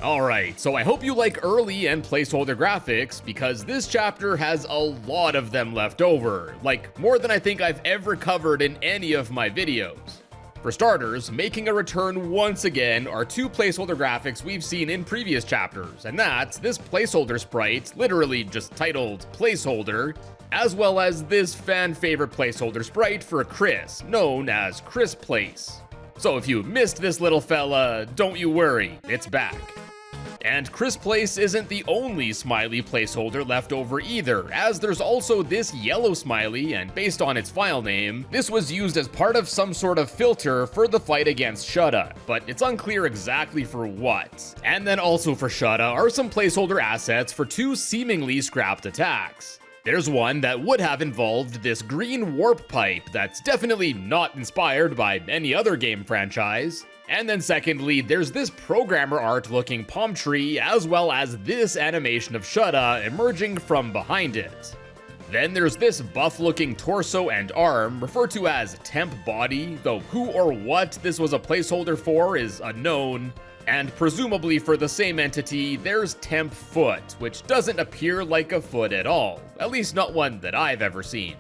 Alright, so I hope you like early and placeholder graphics, because this chapter has a lot of them left over, like more than I think I've ever covered in any of my videos. For starters, making a return once again are two placeholder graphics we've seen in previous chapters, and that's this placeholder sprite, literally just titled placeholder, as well as this fan favorite placeholder sprite for Chris, known as Chris Place. So if you missed this little fella, don't you worry, it's back. And Chris Place isn't the only smiley placeholder left over either, as there's also this yellow smiley, and based on its file name, this was used as part of some sort of filter for the fight against Shudda, but it's unclear exactly for what. And then also for Shudda are some placeholder assets for two seemingly scrapped attacks. There's one that would have involved this green warp pipe that's definitely not inspired by any other game franchise. And then secondly, there's this programmer art looking palm tree, as well as this animation of Shudda emerging from behind it. Then there's this buff looking torso and arm, referred to as temp body, though who or what this was a placeholder for is unknown. And presumably for the same entity, there's temp foot, which doesn't appear like a foot at all, at least not one that I've ever seen.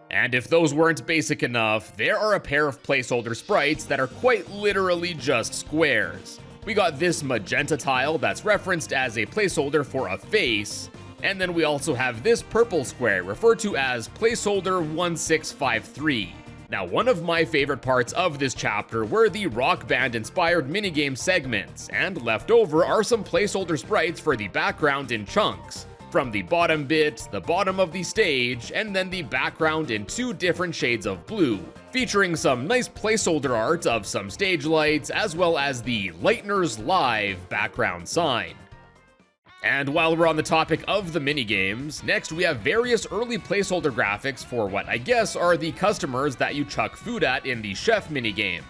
And if those weren't basic enough, there are a pair of placeholder sprites that are quite literally just squares. We got this magenta tile that's referenced as a placeholder for a face, and then we also have this purple square referred to as placeholder 1653. Now, one of my favorite parts of this chapter were the Rock Band inspired minigame segments, and left over are some placeholder sprites for the background in chunks. From the bottom bit, the bottom of the stage, and then the background in two different shades of blue, featuring some nice placeholder art of some stage lights, as well as the Lightners Live background sign. And while we're on the topic of the minigames, next we have various early placeholder graphics for what I guess are the customers that you chuck food at in the chef minigame.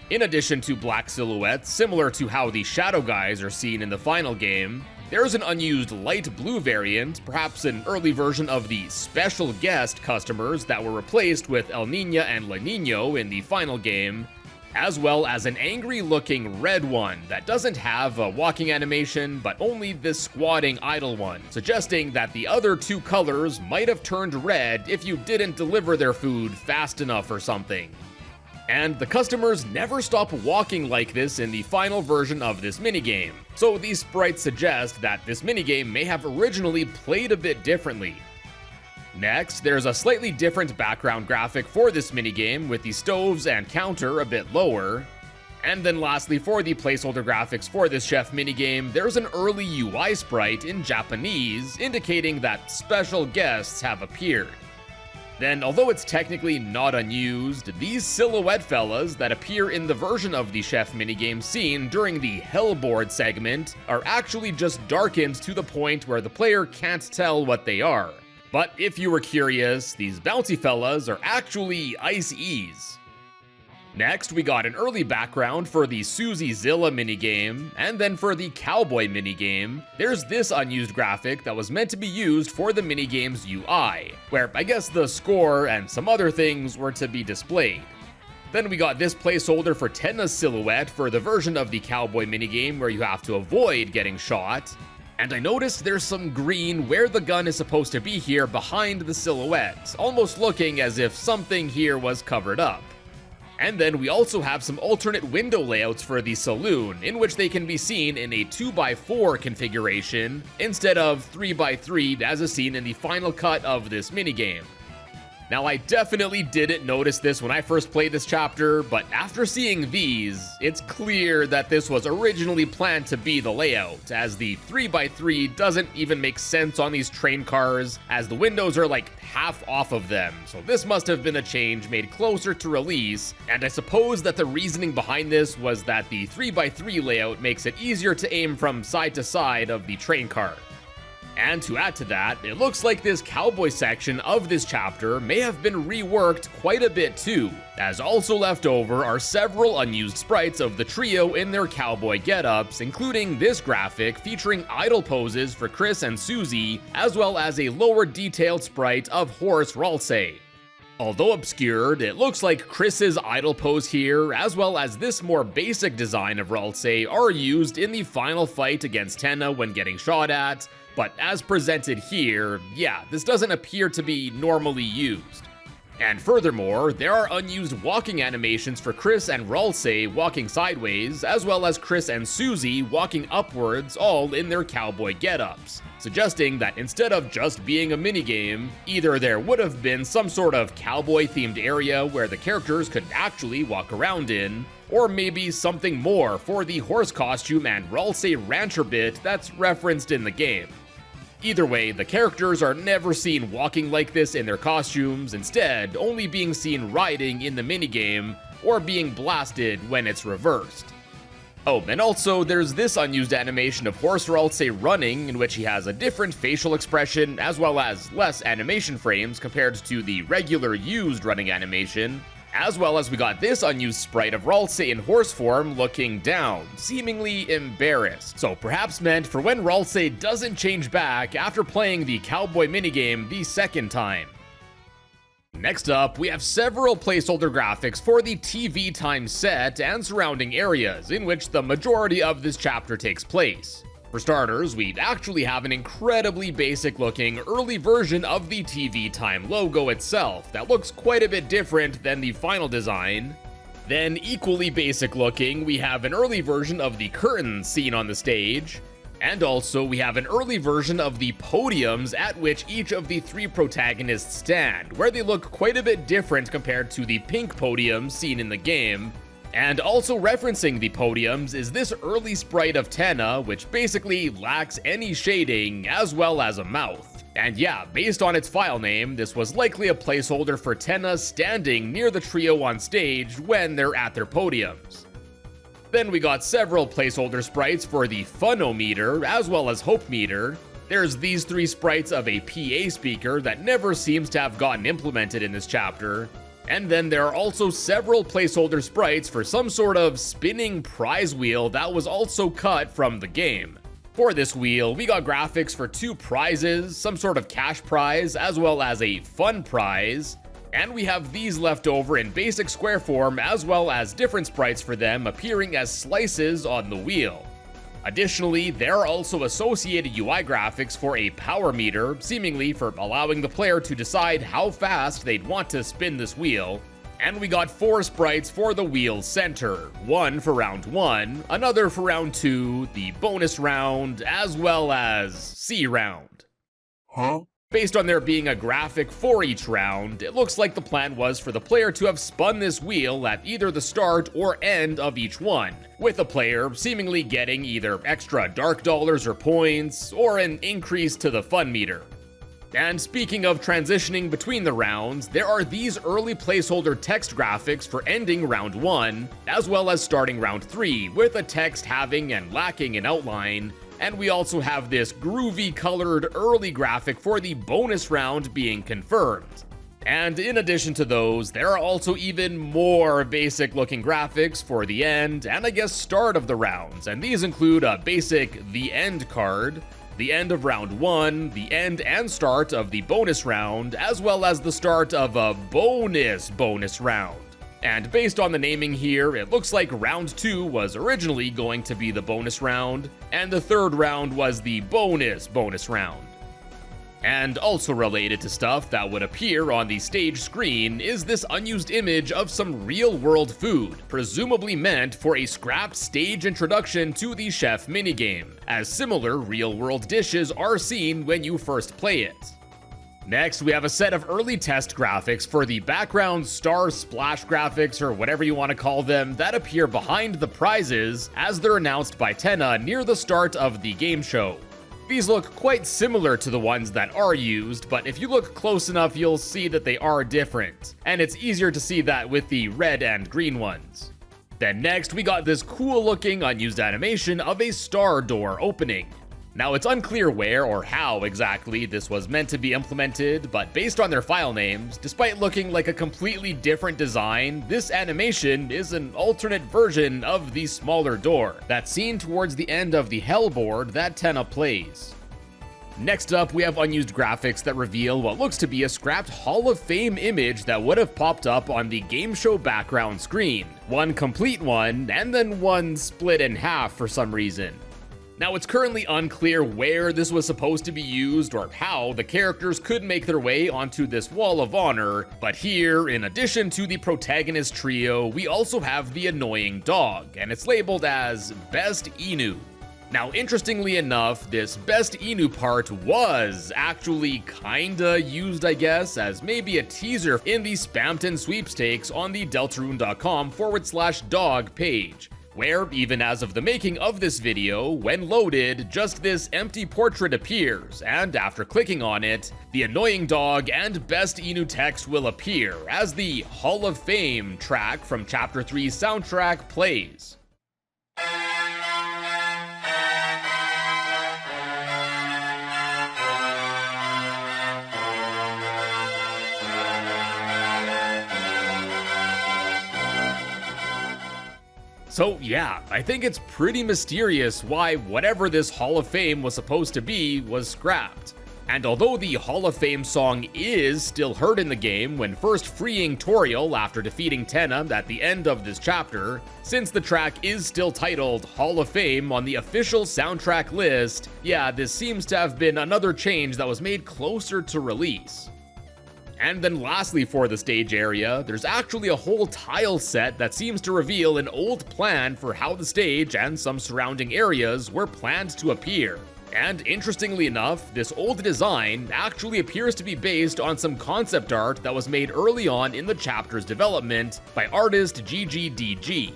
In addition to black silhouettes, similar to how the shadow guys are seen in the final game, there's an unused light blue variant, perhaps an early version of the special guest customers that were replaced with El Niño and La Niño in the final game, as well as an angry looking red one that doesn't have a walking animation, but only this squatting idle one, suggesting that the other two colors might have turned red if you didn't deliver their food fast enough or something. And the customers never stop walking like this in the final version of this minigame, so these sprites suggest that this minigame may have originally played a bit differently. Next, there's a slightly different background graphic for this minigame with the stoves and counter a bit lower. And then lastly, for the placeholder graphics for this chef minigame, there's an early UI sprite in Japanese indicating that special guests have appeared. Then, although it's technically not unused, these silhouette fellas that appear in the version of the chef minigame seen during the Hellboard segment are actually just darkened to the point where the player can't tell what they are. But if you were curious, these bouncy fellas are actually Ice-E's. Next, we got an early background for the Susie Zilla minigame, and then for the Cowboy minigame, there's this unused graphic that was meant to be used for the minigame's UI, where I guess the score and some other things were to be displayed. Then we got this placeholder for Tenna's silhouette for the version of the Cowboy minigame where you have to avoid getting shot. And I noticed there's some green where the gun is supposed to be here behind the silhouette, almost looking as if something here was covered up. And then we also have some alternate window layouts for the saloon, in which they can be seen in a 2x4 configuration, instead of 3x3 as is seen in the final cut of this minigame. Now, I definitely didn't notice this when I first played this chapter, but after seeing these, it's clear that this was originally planned to be the layout, as the 3x3 doesn't even make sense on these train cars, as the windows are like half off of them, so this must have been a change made closer to release, and I suppose that the reasoning behind this was that the 3x3 layout makes it easier to aim from side to side of the train car. And to add to that, it looks like this cowboy section of this chapter may have been reworked quite a bit too, as also left over are several unused sprites of the trio in their cowboy getups, including this graphic featuring idle poses for Chris and Susie, as well as a lower detailed sprite of Horace Ralsei. Although obscured, it looks like Chris's idle pose here, as well as this more basic design of Ralsei, are used in the final fight against Tenna when getting shot at, but as presented here, yeah, this doesn't appear to be normally used. And furthermore, there are unused walking animations for Chris and Ralsei walking sideways, as well as Chris and Susie walking upwards, all in their cowboy getups, suggesting that instead of just being a minigame, either there would have been some sort of cowboy-themed area where the characters could actually walk around in, or maybe something more for the horse costume and Ralsei rancher bit that's referenced in the game. Either way, the characters are never seen walking like this in their costumes, instead only being seen riding in the minigame or being blasted when it's reversed. Oh, and also there's this unused animation of Horse Ralsei running, in which he has a different facial expression as well as less animation frames compared to the regular used running animation, as well as we got this unused sprite of Ralsei in horse form looking down, seemingly embarrassed, so perhaps meant for when Ralsei doesn't change back after playing the cowboy minigame the second time. Next up, we have several placeholder graphics for the TV time set and surrounding areas in which the majority of this chapter takes place. For starters, we actually have an incredibly basic looking early version of the TV time logo itself that looks quite a bit different than the final design. Then equally basic looking, we have an early version of the curtains seen on the stage. And also, we have an early version of the podiums at which each of the three protagonists stand, where they look quite a bit different compared to the pink podium seen in the game. And also referencing the podiums is this early sprite of Tenna, which basically lacks any shading as well as a mouth. And yeah, based on its file name, this was likely a placeholder for Tenna standing near the trio on stage when they're at their podiums. Then we got several placeholder sprites for the Funometer as well as Hope Meter. There's these three sprites of a PA speaker that never seems to have gotten implemented in this chapter. And then there are also several placeholder sprites for some sort of spinning prize wheel that was also cut from the game. For this wheel, we got graphics for two prizes, some sort of cash prize, as well as a fun prize. And we have these left over in basic square form, as well as different sprites for them appearing as slices on the wheel. Additionally, there are also associated UI graphics for a power meter, seemingly for allowing the player to decide how fast they'd want to spin this wheel. And we got 4 sprites for the wheel's center, one for round 1, another for round 2, the bonus round, as well as C round. Huh? Based on there being a graphic for each round, it looks like the plan was for the player to have spun this wheel at either the start or end of each one, with the player seemingly getting either extra dark dollars or points, or an increase to the fun meter. And speaking of transitioning between the rounds, there are these early placeholder text graphics for ending round 1, as well as starting round 3, with the text having and lacking an outline. And we also have this groovy colored early graphic for the bonus round being confirmed. And in addition to those, there are also even more basic looking graphics for the end and I guess start of the rounds, and these include a basic The End card, the end of round 1, the end and start of the bonus round, as well as the start of a bonus round. And based on the naming here, it looks like round 2 was originally going to be the bonus round, and the third round was the bonus round. And also related to stuff that would appear on the stage screen is this unused image of some real-world food, presumably meant for a scrapped stage introduction to the chef minigame, as similar real-world dishes are seen when you first play it. Next, we have a set of early test graphics for the background star splash graphics, or whatever you want to call them, that appear behind the prizes as they're announced by Tenna near the start of the game show. These look quite similar to the ones that are used, but if you look close enough, you'll see that they are different, and it's easier to see that with the red and green ones. Then next, we got this cool looking unused animation of a star door opening. Now, it's unclear where or how exactly this was meant to be implemented, but based on their file names, despite looking like a completely different design, this animation is an alternate version of the smaller door that's seen towards the end of the Hell board that Tenna plays. Next up, we have unused graphics that reveal what looks to be a scrapped Hall of Fame image that would have popped up on the game show background screen. One complete one, and then one split in half for some reason. Now, it's currently unclear where this was supposed to be used or how the characters could make their way onto this wall of honor, but here, in addition to the protagonist trio, we also have the annoying dog, and it's labeled as Best Inu. Now, interestingly enough, this Best Inu part was actually kinda used, I guess, as maybe a teaser in the Spamton sweepstakes on the Deltarune.com/dog page, where, even as of the making of this video, when loaded, just this empty portrait appears, and after clicking on it, the annoying dog and Best Inu text will appear as the Hall of Fame track from Chapter 3's soundtrack plays. So yeah, I think it's pretty mysterious why whatever this Hall of Fame was supposed to be was scrapped. And although the Hall of Fame song is still heard in the game when first freeing Toriel after defeating Tenna at the end of this chapter, since the track is still titled Hall of Fame on the official soundtrack list, yeah, this seems to have been another change that was made closer to release. And then lastly for the stage area, there's actually a whole tile set that seems to reveal an old plan for how the stage and some surrounding areas were planned to appear. And interestingly enough, this old design actually appears to be based on some concept art that was made early on in the chapter's development by artist GGDG.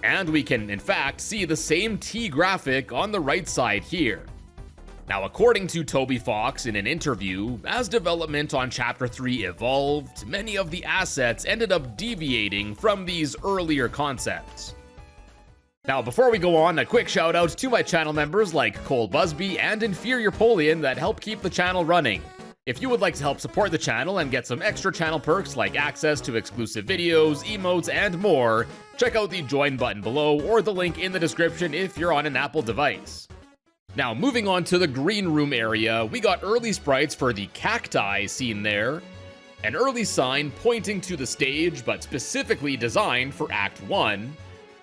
And we can in fact see the same T graphic on the right side here. Now, according to Toby Fox in an interview, as development on Chapter 3 evolved, many of the assets ended up deviating from these earlier concepts. Now, before we go on, a quick shout out to my channel members like Cole Busby and Inferior Polian that help keep the channel running. If you would like to help support the channel and get some extra channel perks like access to exclusive videos, emotes, and more, check out the join button below or the link in the description if you're on an Apple device. Now, moving on to the green room area, we got early sprites for the cacti seen there, an early sign pointing to the stage but specifically designed for Act 1.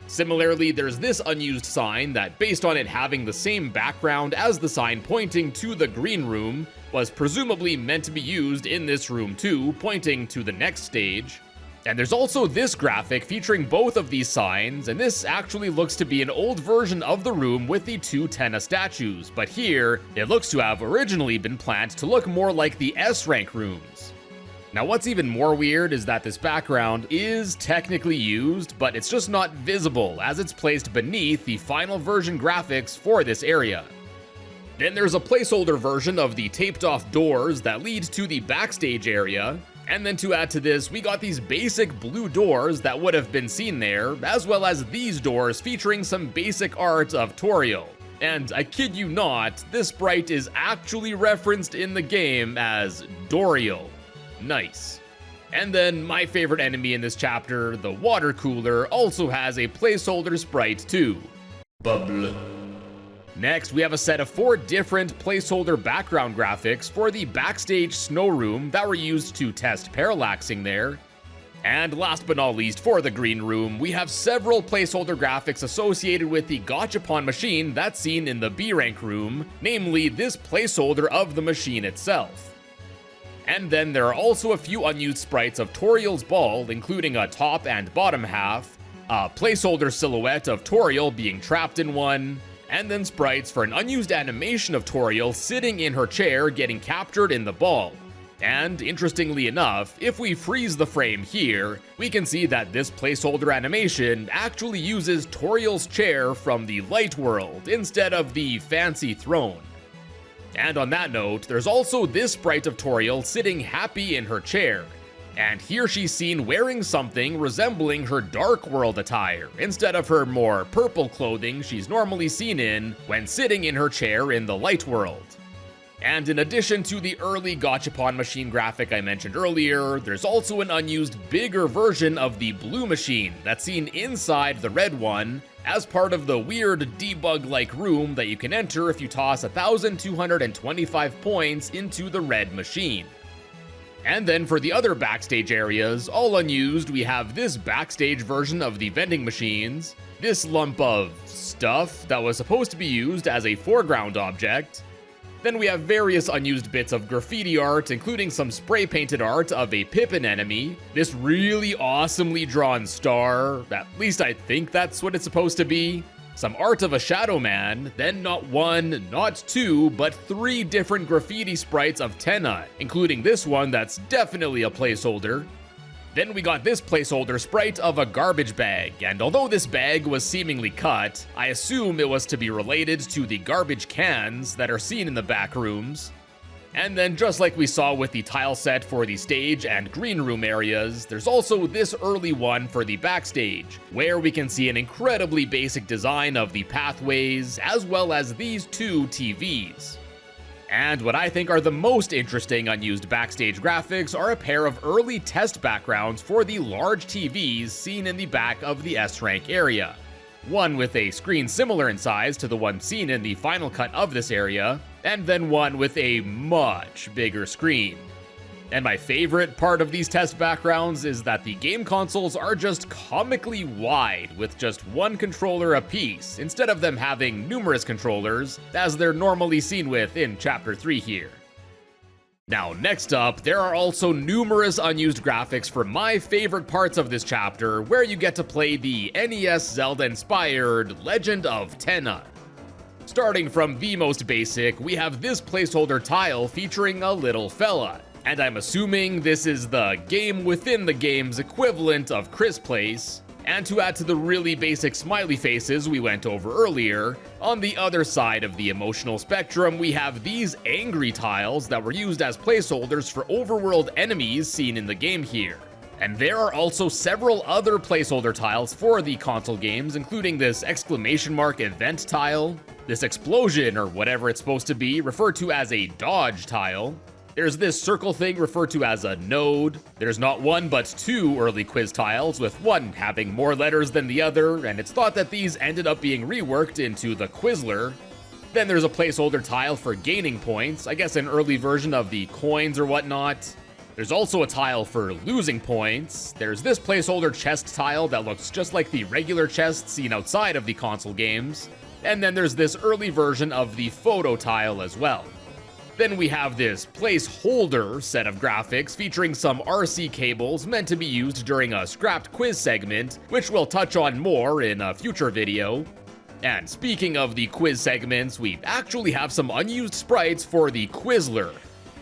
Similarly, there's this unused sign that, based on it having the same background as the sign pointing to the green room, was presumably meant to be used in this room too, pointing to the next stage. And there's also this graphic featuring both of these signs, and this actually looks to be an old version of the room with the two Tenna statues, but here, it looks to have originally been planned to look more like the S-rank rooms. Now, what's even more weird is that this background is technically used, but it's just not visible as it's placed beneath the final version graphics for this area. Then there's a placeholder version of the taped off doors that lead to the backstage area. And then to add to this, we got these basic blue doors that would have been seen there, as well as these doors featuring some basic art of Toriel. And I kid you not, this sprite is actually referenced in the game as Doriel. Nice. And then my favorite enemy in this chapter, the water cooler, also has a placeholder sprite too. Bubble. Next, we have a set of 4 different placeholder background graphics for the backstage snow room that were used to test parallaxing there. And last but not least, for the green room, we have several placeholder graphics associated with the Gachapon machine that's seen in the B rank room, namely this placeholder of the machine itself. And then there are also a few unused sprites of Toriel's ball, including a top and bottom half, a placeholder silhouette of Toriel being trapped in one, and then sprites for an unused animation of Toriel sitting in her chair getting captured in the ball. And interestingly enough, if we freeze the frame here, we can see that this placeholder animation actually uses Toriel's chair from the light world instead of the fancy throne. And on that note, there's also this sprite of Toriel sitting happy in her chair. And here she's seen wearing something resembling her Dark World attire, instead of her more purple clothing she's normally seen in when sitting in her chair in the Light World. And in addition to the early Gachapon machine graphic I mentioned earlier, there's also an unused bigger version of the blue machine that's seen inside the red one as part of the weird debug-like room that you can enter if you toss 1,225 points into the red machine. And then for the other backstage areas, all unused, we have this backstage version of the vending machines, this lump of stuff that was supposed to be used as a foreground object. Then we have various unused bits of graffiti art, including some spray-painted art of a Pippin enemy, this really awesomely drawn star, at least I think that's what it's supposed to be, some art of a Shadow Man, then not one, not two, but 3 different graffiti sprites of Tenna, including this one that's definitely a placeholder. Then we got this placeholder sprite of a garbage bag, and although this bag was seemingly cut, I assume it was to be related to the garbage cans that are seen in the back rooms. And then just like we saw with the tile set for the stage and green room areas, there's also this early one for the backstage, where we can see an incredibly basic design of the pathways, as well as these 2 TVs. And what I think are the most interesting unused backstage graphics are a pair of early test backgrounds for the large TVs seen in the back of the S-Rank area. One with a screen similar in size to the one seen in the final cut of this area, and then one with a much bigger screen. And my favorite part of these test backgrounds is that the game consoles are just comically wide with just one controller apiece, instead of them having numerous controllers, as they're normally seen with in Chapter 3 here. Now next up, there are also numerous unused graphics for my favorite parts of this chapter, where you get to play the NES Zelda-inspired Legend of Tenna. Starting from the most basic, we have this placeholder tile featuring a little fella. And I'm assuming this is the game within the game's equivalent of Chris Place. And to add to the really basic smiley faces we went over earlier, on the other side of the emotional spectrum, we have these angry tiles that were used as placeholders for overworld enemies seen in the game here. And there are also several other placeholder tiles for the console games, including this exclamation mark event tile, this explosion or whatever it's supposed to be, referred to as a dodge tile. There's this circle thing referred to as a node. There's not one but 2 early quiz tiles, with one having more letters than the other, and it's thought that these ended up being reworked into the Quizler. Then there's a placeholder tile for gaining points, I guess an early version of the coins or whatnot. There's also a tile for losing points. There's this placeholder chest tile that looks just like the regular chests seen outside of the console games. And then there's this early version of the photo tile as well. Then we have this placeholder set of graphics featuring some RC cables meant to be used during a scrapped quiz segment, which we'll touch on more in a future video. And speaking of the quiz segments, we actually have some unused sprites for the Quizler.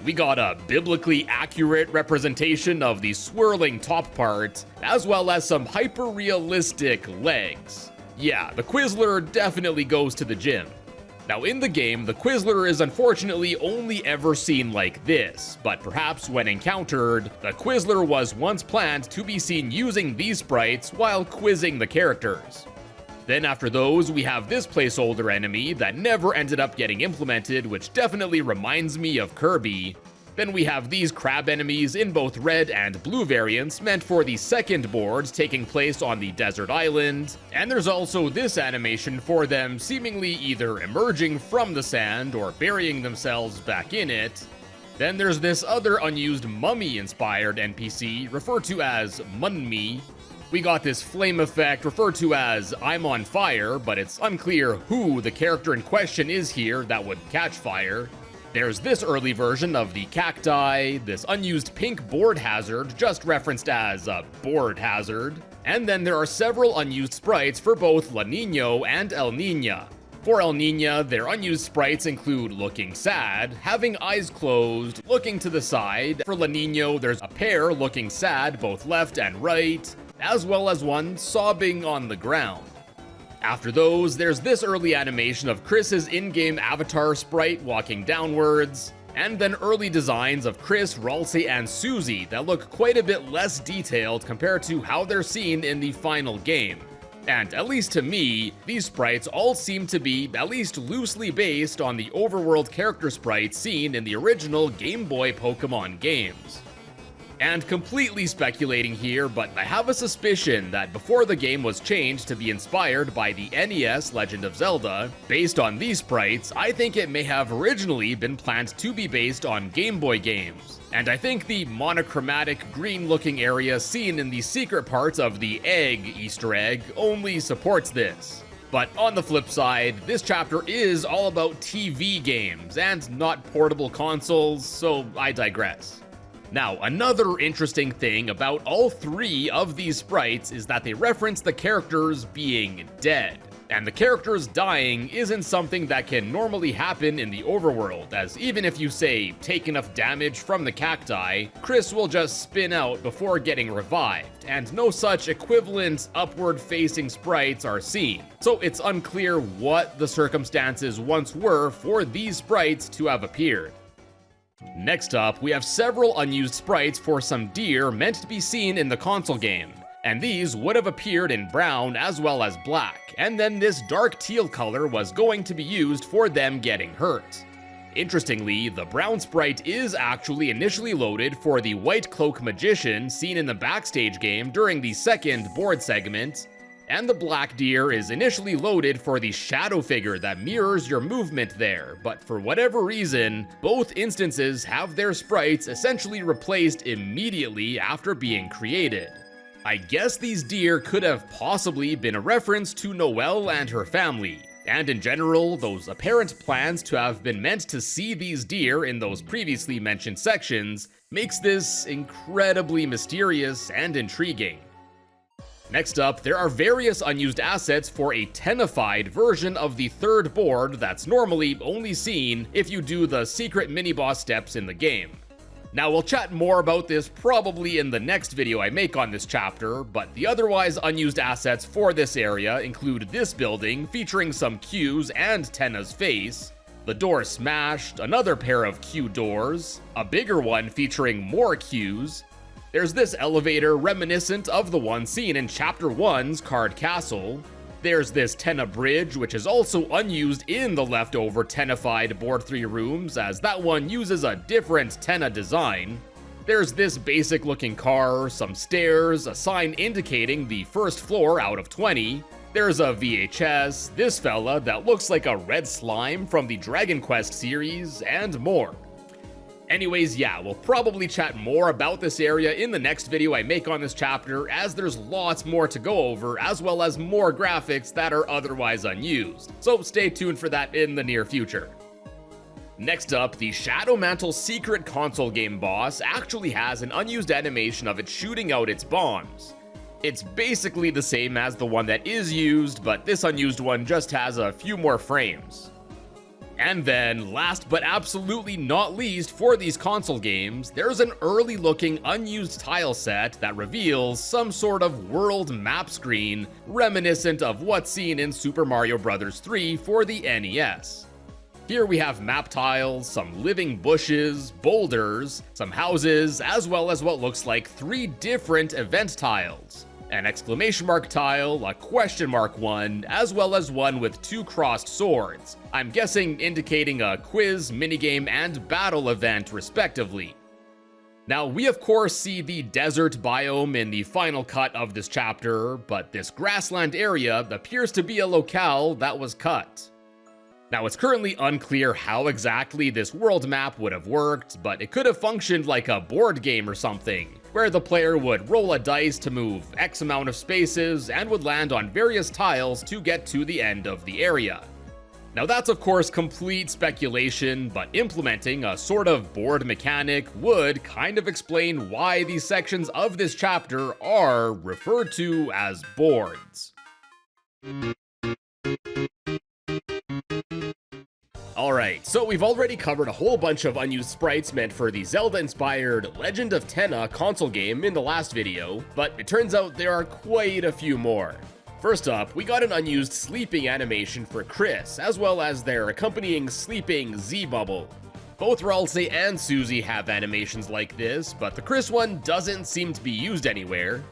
We got a biblically accurate representation of the swirling top part, as well as some hyper-realistic legs. Yeah, the Quizler definitely goes to the gym. Now in the game, the Quizler is unfortunately only ever seen like this, but perhaps when encountered, the Quizler was once planned to be seen using these sprites while quizzing the characters. Then after those, we have this placeholder enemy that never ended up getting implemented, which definitely reminds me of Kirby. Then we have these crab enemies in both red and blue variants meant for the second board taking place on the desert island. And there's also this animation for them seemingly either emerging from the sand or burying themselves back in it. Then there's this other unused mummy-inspired NPC referred to as Munmi. We got this flame effect referred to as I'm on fire, but it's unclear who the character in question is here that would catch fire. There's this early version of the cacti, this unused pink board hazard, just referenced as a board hazard. And then there are several unused sprites for both La Niña and El Niña. For El Niña, their unused sprites include looking sad, having eyes closed, looking to the side. For La Niña, there's a pair looking sad, both left and right, as well as one sobbing on the ground. After those, there's this early animation of Chris's in-game avatar sprite walking downwards, and then early designs of Chris, Ralsei, and Susie that look quite a bit less detailed compared to how they're seen in the final game. And at least to me, these sprites all seem to be at least loosely based on the overworld character sprites seen in the original Game Boy Pokemon games. And completely speculating here, but I have a suspicion that before the game was changed to be inspired by the NES Legend of Zelda, based on these sprites, I think it may have originally been planned to be based on Game Boy games. And I think the monochromatic green-looking area seen in the secret parts of the egg Easter egg only supports this. But on the flip side, this chapter is all about TV games and not portable consoles, so I digress. Now, another interesting thing about all three of these sprites is that they reference the characters being dead. And the characters dying isn't something that can normally happen in the overworld, as even if you say, take enough damage from the cacti, Chris will just spin out before getting revived, and no such equivalent upward-facing sprites are seen. So it's unclear what the circumstances once were for these sprites to have appeared. Next up, we have several unused sprites for some deer meant to be seen in the console game, and these would have appeared in brown as well as black, and then this dark teal color was going to be used for them getting hurt. Interestingly, the brown sprite is actually initially loaded for the White Cloak Magician seen in the backstage game during the second board segment, and the black deer is initially loaded for the shadow figure that mirrors your movement there, but for whatever reason, both instances have their sprites essentially replaced immediately after being created. I guess these deer could have possibly been a reference to Noelle and her family, and in general, those apparent plans to have been meant to see these deer in those previously mentioned sections makes this incredibly mysterious and intriguing. Next up, there are various unused assets for a tenified version of the third board that's normally only seen if you do the secret mini-boss steps in the game. Now, we'll chat more about this probably in the next video I make on this chapter, but the otherwise unused assets for this area include this building featuring some cues and Tenna's face, the door smashed, another pair of cue doors, a bigger one featuring more cues. There's this elevator reminiscent of the one seen in Chapter 1's Card Castle. There's this Tenna bridge, which is also unused in the leftover Tennified Board 3 rooms, as that one uses a different Tenna design. There's this basic looking car, some stairs, a sign indicating the first floor out of 20. There's a VHS, this fella that looks like a red slime from the Dragon Quest series, and more. Anyways, yeah, we'll probably chat more about this area in the next video I make on this chapter, as there's lots more to go over, as well as more graphics that are otherwise unused, so stay tuned for that in the near future. Next up, the Shadow Mantle secret console game boss actually has an unused animation of it shooting out its bombs. It's basically the same as the one that is used, but this unused one just has a few more frames. And then, last but absolutely not least for these console games, there's an early looking unused tile set that reveals some sort of world map screen reminiscent of what's seen in Super Mario Bros. 3 for the NES. Here we have map tiles, some living bushes, boulders, some houses, as well as what looks like 3 different event tiles. An exclamation mark tile, a question mark one, as well as one with 2 crossed swords. I'm guessing indicating a quiz, minigame, and battle event respectively. Now, we of course see the desert biome in the final cut of this chapter, but this grassland area appears to be a locale that was cut. Now, it's currently unclear how exactly this world map would have worked, but it could have functioned like a board game or something, where the player would roll a dice to move X amount of spaces and would land on various tiles to get to the end of the area. Now, that's of course complete speculation, but implementing a sort of board mechanic would kind of explain why these sections of this chapter are referred to as boards. Alright, so we've already covered a whole bunch of unused sprites meant for the Zelda-inspired Legend of Tenna console game in the last video, but it turns out there are quite a few more. First up, we got an unused sleeping animation for Chris, as well as their accompanying sleeping Z-bubble. Both Ralsei and Susie have animations like this, but the Chris one doesn't seem to be used anywhere.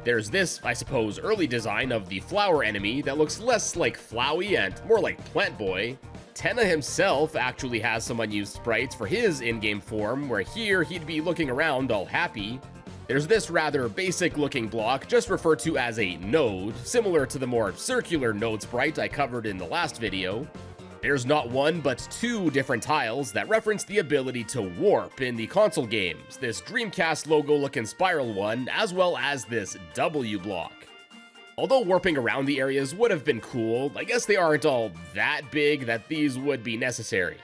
There's this, I suppose, early design of the flower enemy that looks less like Flowey and more like Plant Boy. Tenna himself actually has some unused sprites for his in-game form, where here he'd be looking around all happy. There's this rather basic looking block, just referred to as a node, similar to the more circular node sprite I covered in the last video. There's not one, but two different tiles that reference the ability to warp in the console games, this Dreamcast logo looking spiral one, as well as this W block. Although warping around the areas would have been cool, I guess they aren't all that big that these would be necessary.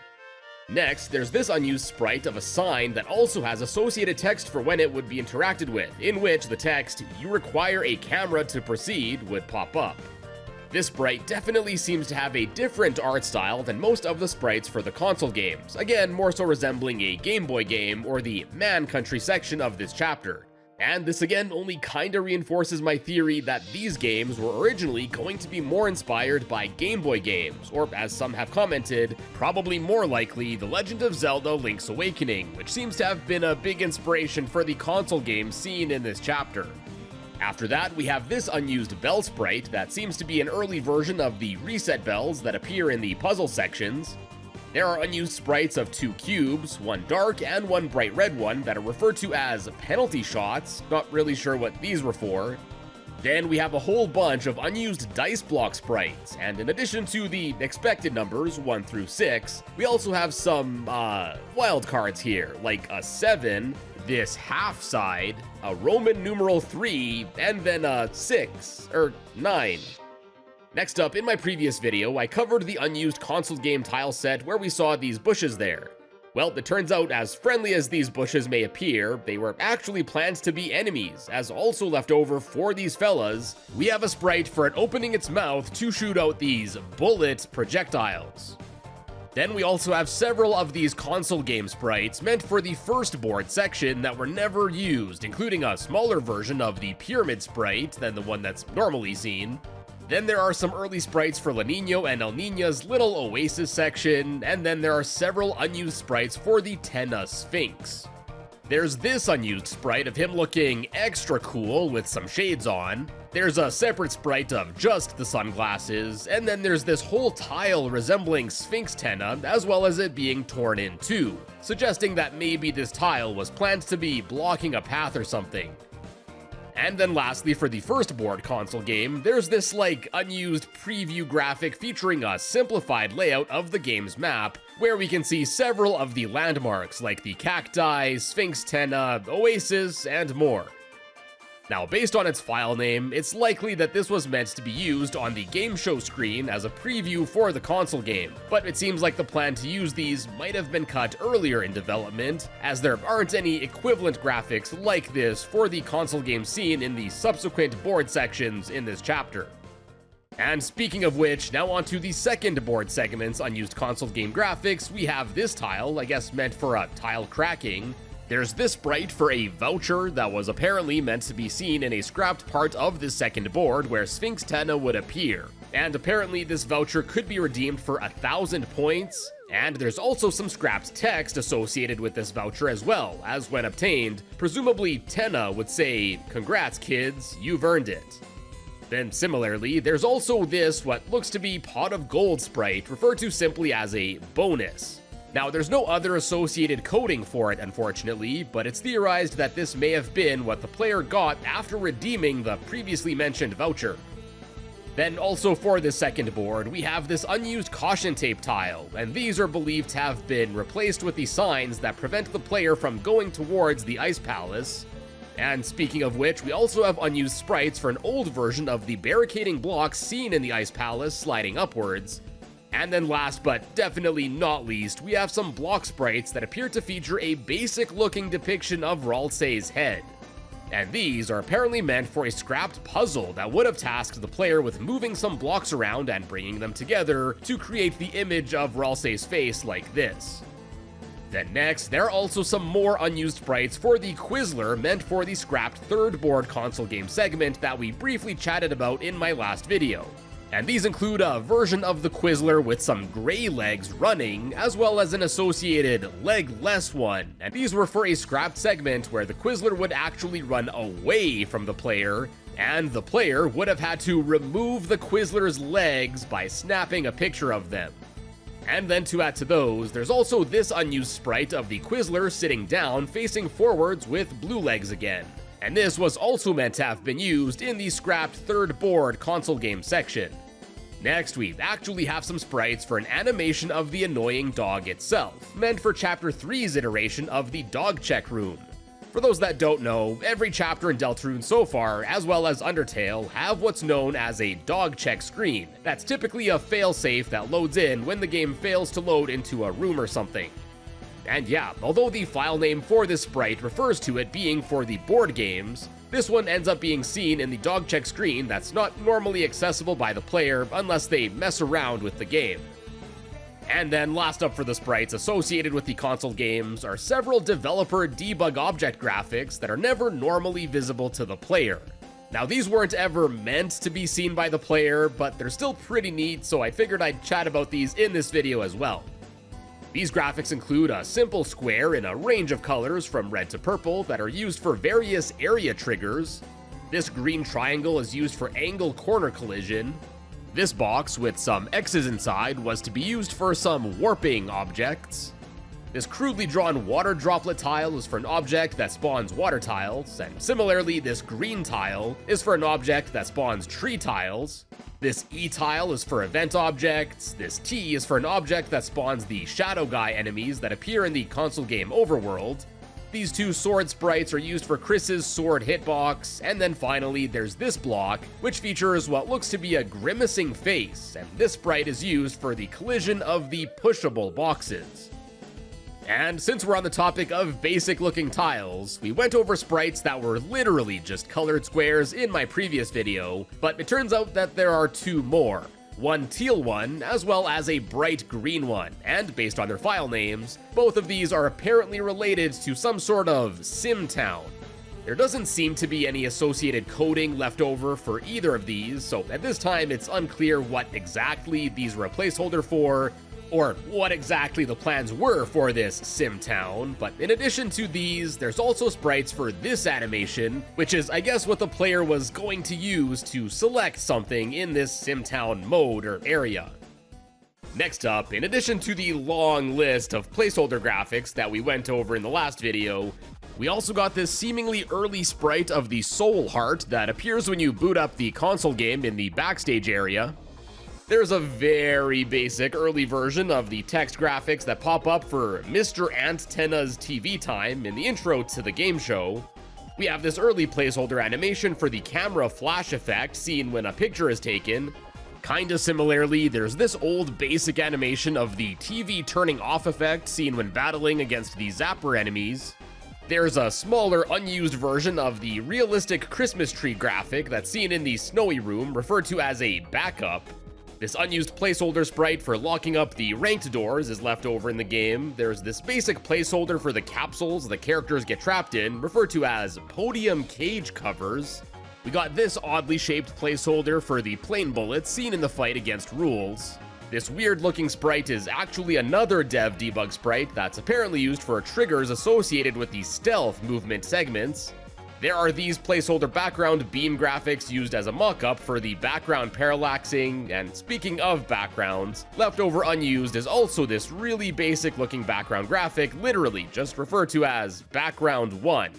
Next, there's this unused sprite of a sign that also has associated text for when it would be interacted with, in which the text, "You require a camera to proceed," would pop up. This sprite definitely seems to have a different art style than most of the sprites for the console games, again more so resembling a Game Boy game or the Man Country section of this chapter. And this again only kinda reinforces my theory that these games were originally going to be more inspired by Game Boy games, or as some have commented, probably more likely The Legend of Zelda Link's Awakening, which seems to have been a big inspiration for the console games seen in this chapter. After that, we have this unused bell sprite that seems to be an early version of the reset bells that appear in the puzzle sections. There are unused sprites of two cubes, one dark and one bright red one, that are referred to as penalty shots, not really sure what these were for. Then we have a whole bunch of unused dice block sprites, and in addition to the expected numbers 1 through 6, we also have some wild cards here, like a 7, this half side, a Roman numeral 3, and then a 6, or 9. Next up, in my previous video, I covered the unused console game tile set where we saw these bushes there. Well, it turns out, as friendly as these bushes may appear, they were actually planned to be enemies, as also left over for these fellas, we have a sprite for it opening its mouth to shoot out these bullet projectiles. Then we also have several of these console game sprites meant for the first board section that were never used, including a smaller version of the pyramid sprite than the one that's normally seen. Then there are some early sprites for La Niña and El Niña's little oasis section, and then there are several unused sprites for the Tenna Sphinx. There's this unused sprite of him looking extra cool with some shades on. There's a separate sprite of just the sunglasses, and then there's this whole tile resembling Sphinx Tenna, as well as it being torn in two, suggesting that maybe this tile was planned to be blocking a path or something. And then lastly, for the first board console game, there's this unused preview graphic featuring a simplified layout of the game's map, where we can see several of the landmarks like the cacti, Sphinx Tenna, Oasis, and more. Now, based on its file name, it's likely that this was meant to be used on the game show screen as a preview for the console game, but it seems like the plan to use these might have been cut earlier in development, as there aren't any equivalent graphics like this for the console game seen in the subsequent board sections in this chapter. And speaking of which, now onto the second board segment's unused console game graphics, we have this tile, I guess meant for a tile cracking. There's this sprite for a voucher that was apparently meant to be seen in a scrapped part of this second board where Sphinx Tenna would appear. And apparently this voucher could be redeemed for 1,000 points, and there's also some scrapped text associated with this voucher as well, as when obtained, presumably Tenna would say, "Congrats kids, you've earned it." Then similarly, there's also this what looks to be pot of gold sprite, referred to simply as a bonus. Now, there's no other associated coding for it, unfortunately, but it's theorized that this may have been what the player got after redeeming the previously mentioned voucher. Then also for the second board, we have this unused caution tape tile, and these are believed to have been replaced with the signs that prevent the player from going towards the Ice Palace. And speaking of which, we also have unused sprites for an old version of the barricading blocks seen in the Ice Palace sliding upwards. And then last but definitely not least, we have some block sprites that appear to feature a basic looking depiction of Ralsei's head. And these are apparently meant for a scrapped puzzle that would have tasked the player with moving some blocks around and bringing them together to create the image of Ralsei's face like this. Then next, there are also some more unused sprites for the Quizler meant for the scrapped third board console game segment that we briefly chatted about in my last video. And these include a version of the Quizler with some gray legs running, as well as an associated leg-less one, and these were for a scrapped segment where the Quizler would actually run away from the player, and the player would have had to remove the Quizler's legs by snapping a picture of them. And then to add to those, there's also this unused sprite of the Quizler sitting down facing forwards with blue legs again. And this was also meant to have been used in the scrapped third board console game section. Next, we actually have some sprites for an animation of the annoying dog itself, meant for Chapter 3's iteration of the dog check room. For those that don't know, every chapter in Deltarune so far, as well as Undertale, have what's known as a dog check screen. That's typically a failsafe that loads in when the game fails to load into a room or something. And yeah, although the file name for this sprite refers to it being for the board games, this one ends up being seen in the dog check screen that's not normally accessible by the player unless they mess around with the game. And then last up for the sprites associated with the console games are several developer debug object graphics that are never normally visible to the player. Now these weren't ever meant to be seen by the player, but they're still pretty neat, so I figured I'd chat about these in this video as well. These graphics include a simple square in a range of colors from red to purple that are used for various area triggers. This green triangle is used for angle corner collision. This box with some X's inside was to be used for some warping objects. This crudely drawn water droplet tile is for an object that spawns water tiles, and similarly this green tile is for an object that spawns tree tiles. This E tile is for event objects, this T is for an object that spawns the Shadow Guy enemies that appear in the console game overworld. These two sword sprites are used for Chris's sword hitbox, and then finally there's this block, which features what looks to be a grimacing face, and this sprite is used for the collision of the pushable boxes. And since we're on the topic of basic looking tiles, we went over sprites that were literally just colored squares in my previous video, but it turns out that there are two more. One teal one, as well as a bright green one, and based on their file names, both of these are apparently related to some sort of sim town. There doesn't seem to be any associated coding left over for either of these, so at this time it's unclear what exactly these were a placeholder for, or what exactly the plans were for this sim town, but in addition to these, there's also sprites for this animation, which is I guess what the player was going to use to select something in this sim town mode or area. Next up, in addition to the long list of placeholder graphics that we went over in the last video, we also got this seemingly early sprite of the Soul Heart that appears when you boot up the console game in the backstage area. There's a very basic early version of the text graphics that pop up for Mr. Antenna's TV time in the intro to the game show. We have this early placeholder animation for the camera flash effect seen when a picture is taken. Kinda similarly, there's this old basic animation of the TV turning off effect seen when battling against the Zapper enemies. There's a smaller unused version of the realistic Christmas tree graphic that's seen in the snowy room, referred to as a backup. This unused placeholder sprite for locking up the ranked doors is left over in the game. There's this basic placeholder for the capsules the characters get trapped in, referred to as podium cage covers. We got this oddly shaped placeholder for the plane bullets seen in the fight against Rules. This weird looking sprite is actually another dev debug sprite that's apparently used for triggers associated with the stealth movement segments. There are these placeholder background beam graphics used as a mock-up for the background parallaxing, and speaking of backgrounds, left over unused is also this really basic looking background graphic, literally just referred to as background 1.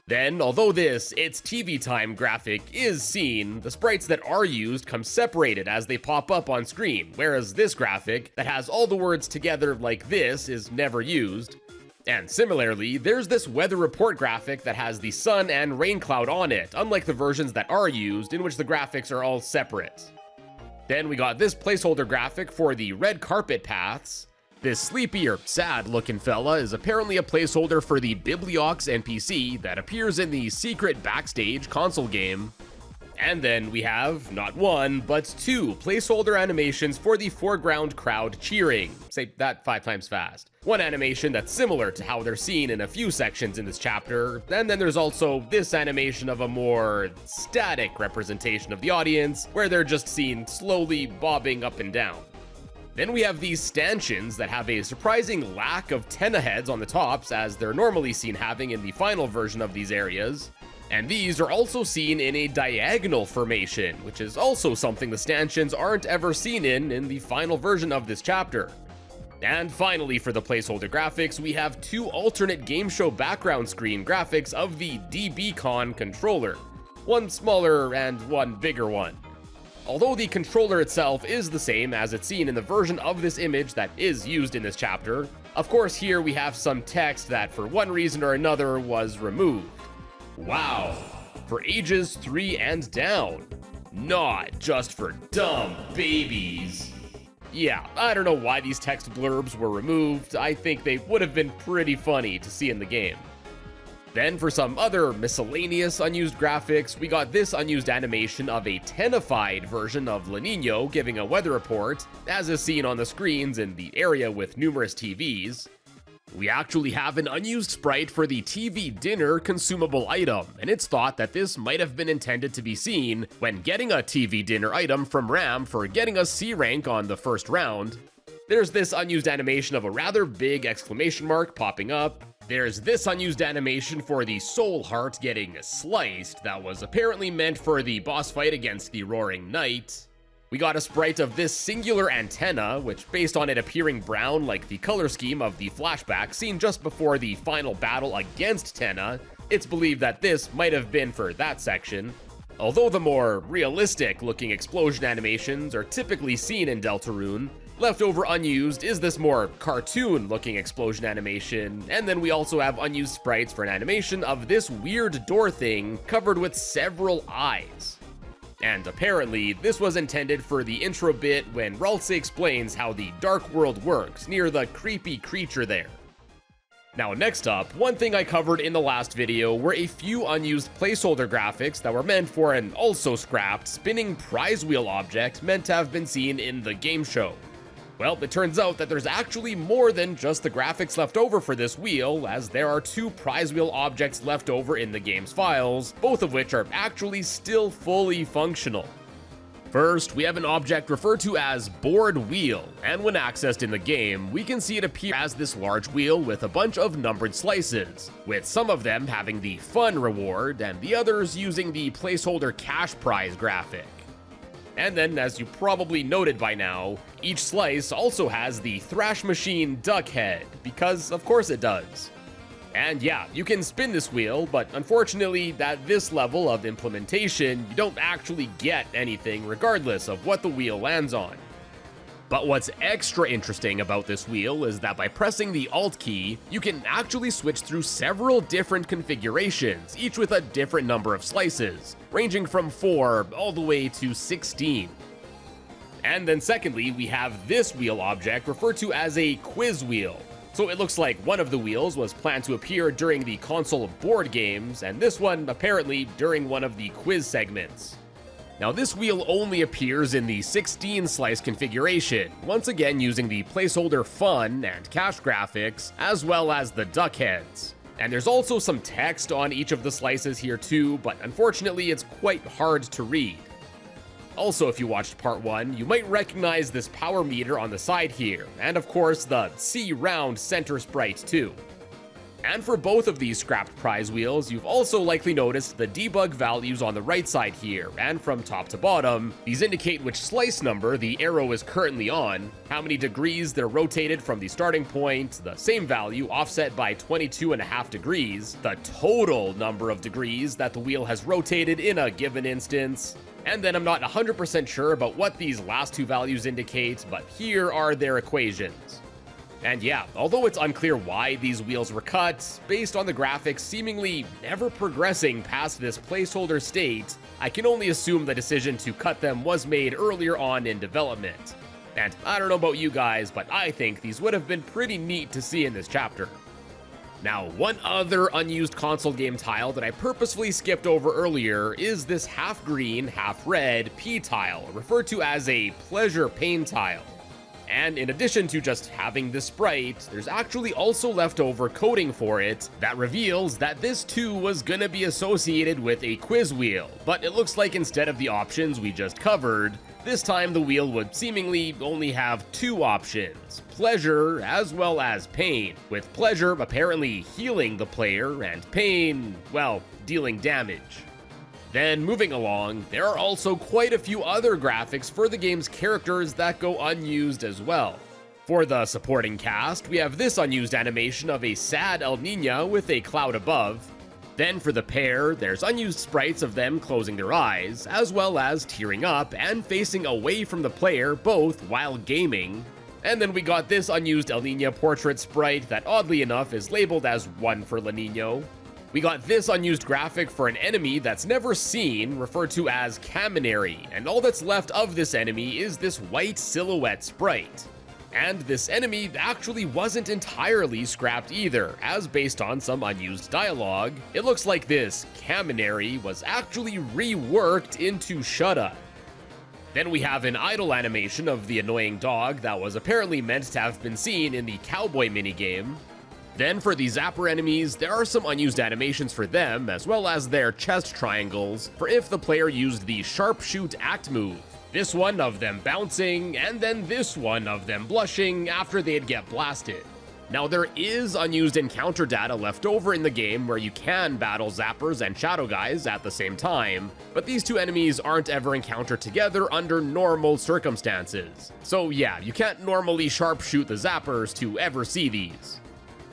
Then, although this It's TV Time graphic is seen, the sprites that are used come separated as they pop up on screen, whereas this graphic that has all the words together like this is never used. And similarly, there's this weather report graphic that has the sun and rain cloud on it, unlike the versions that are used, in which the graphics are all separate. Then we got this placeholder graphic for the red carpet paths. This sleepy or sad looking fella is apparently a placeholder for the Bibliox NPC that appears in the secret backstage console game. And then we have not one, but two placeholder animations for the foreground crowd cheering. Say that 5 times fast. One animation that's similar to how they're seen in a few sections in this chapter, and then there's also this animation of a more static representation of the audience, where they're just seen slowly bobbing up and down. Then we have these stanchions that have a surprising lack of tenna heads on the tops, as they're normally seen having in the final version of these areas. And these are also seen in a diagonal formation, which is also something the stanchions aren't ever seen in the final version of this chapter. And finally, for the placeholder graphics, we have two alternate game show background screen graphics of the DBCon controller. One smaller and one bigger one. Although the controller itself is the same as it's seen in the version of this image that is used in this chapter, of course here we have some text that for one reason or another was removed. Wow, for ages 3 and down, not just for dumb babies. Yeah, I don't know why these text blurbs were removed. I think they would have been pretty funny to see in the game. Then for some other miscellaneous unused graphics, we got this unused animation of a tennified version of La Niña giving a weather report, as is seen on the screens in the area with numerous TVs. We actually have an unused sprite for the TV dinner consumable item, and it's thought that this might have been intended to be seen when getting a TV dinner item from RAM for getting a C rank on the first round. There's this unused animation of a rather big exclamation mark popping up. There's this unused animation for the soul heart getting sliced that was apparently meant for the boss fight against the Roaring Knight. We got a sprite of this singular antenna, which based on it appearing brown like the color scheme of the flashback seen just before the final battle against Tenna, it's believed that this might have been for that section. Although the more realistic looking explosion animations are typically seen in Deltarune, left over unused is this more cartoon looking explosion animation, and then we also have unused sprites for an animation of this weird door thing covered with several eyes. And apparently, this was intended for the intro bit when Ralse explains how the Dark World works near the creepy creature there. Now next up, one thing I covered in the last video were a few unused placeholder graphics that were meant for an also scrapped spinning prize wheel object meant to have been seen in the game show. Well, it turns out that there's actually more than just the graphics left over for this wheel, as there are two prize wheel objects left over in the game's files, both of which are actually still fully functional. First, we have an object referred to as board wheel, and when accessed in the game, we can see it appear as this large wheel with a bunch of numbered slices, with some of them having the fun reward and the others using the placeholder cash prize graphic. And then, as you probably noted by now, each slice also has the Thrash Machine duck head, because of course it does. And yeah, you can spin this wheel, but unfortunately, at this level of implementation, you don't actually get anything regardless of what the wheel lands on. But what's extra interesting about this wheel is that by pressing the Alt key, you can actually switch through several different configurations, each with a different number of slices, ranging from 4 all the way to 16. And then secondly, we have this wheel object referred to as a quiz wheel. So it looks like one of the wheels was planned to appear during the console board games, and this one apparently during one of the quiz segments. Now this wheel only appears in the 16 slice configuration, once again using the placeholder fun and cash graphics, as well as the duck heads. And there's also some text on each of the slices here too, but unfortunately it's quite hard to read. Also, if you watched part 1, you might recognize this power meter on the side here, and of course the C-round center sprite too. And for both of these scrapped prize wheels, you've also likely noticed the debug values on the right side here, and from top to bottom, these indicate which slice number the arrow is currently on, how many degrees they're rotated from the starting point, the same value offset by 22.5 degrees, the total number of degrees that the wheel has rotated in a given instance, and then I'm not 100% sure about what these last two values indicate, but here are their equations. And yeah, although it's unclear why these wheels were cut, based on the graphics seemingly never progressing past this placeholder state, I can only assume the decision to cut them was made earlier on in development. And I don't know about you guys, but I think these would have been pretty neat to see in this chapter. Now, one other unused console game tile that I purposefully skipped over earlier is this half green, half red P tile, referred to as a pleasure pain tile. And in addition to just having this sprite, there's actually also leftover coding for it that reveals that this too was gonna be associated with a quiz wheel, but it looks like instead of the options we just covered, this time the wheel would seemingly only have two options, pleasure as well as pain, with pleasure apparently healing the player and pain, well, dealing damage. Then moving along, there are also quite a few other graphics for the game's characters that go unused as well. For the supporting cast, we have this unused animation of a sad El Niño with a cloud above. Then for the pair, there's unused sprites of them closing their eyes, as well as tearing up and facing away from the player both while gaming. And then we got this unused El Niño portrait sprite that oddly enough is labeled as 1 for La Niño. We got this unused graphic for an enemy that's never seen, referred to as Caminary, and all that's left of this enemy is this white silhouette sprite. And this enemy actually wasn't entirely scrapped either, as based on some unused dialogue, it looks like this Caminary was actually reworked into Shudda. Then we have an idle animation of the annoying dog that was apparently meant to have been seen in the cowboy minigame. Then for the Zapper enemies, there are some unused animations for them, as well as their chest triangles, for if the player used the sharpshoot act move. This one of them bouncing, and then this one of them blushing after they'd get blasted. Now there is unused encounter data left over in the game where you can battle Zappers and Shadow Guys at the same time, but these two enemies aren't ever encountered together under normal circumstances. So yeah, you can't normally sharpshoot the Zappers to ever see these.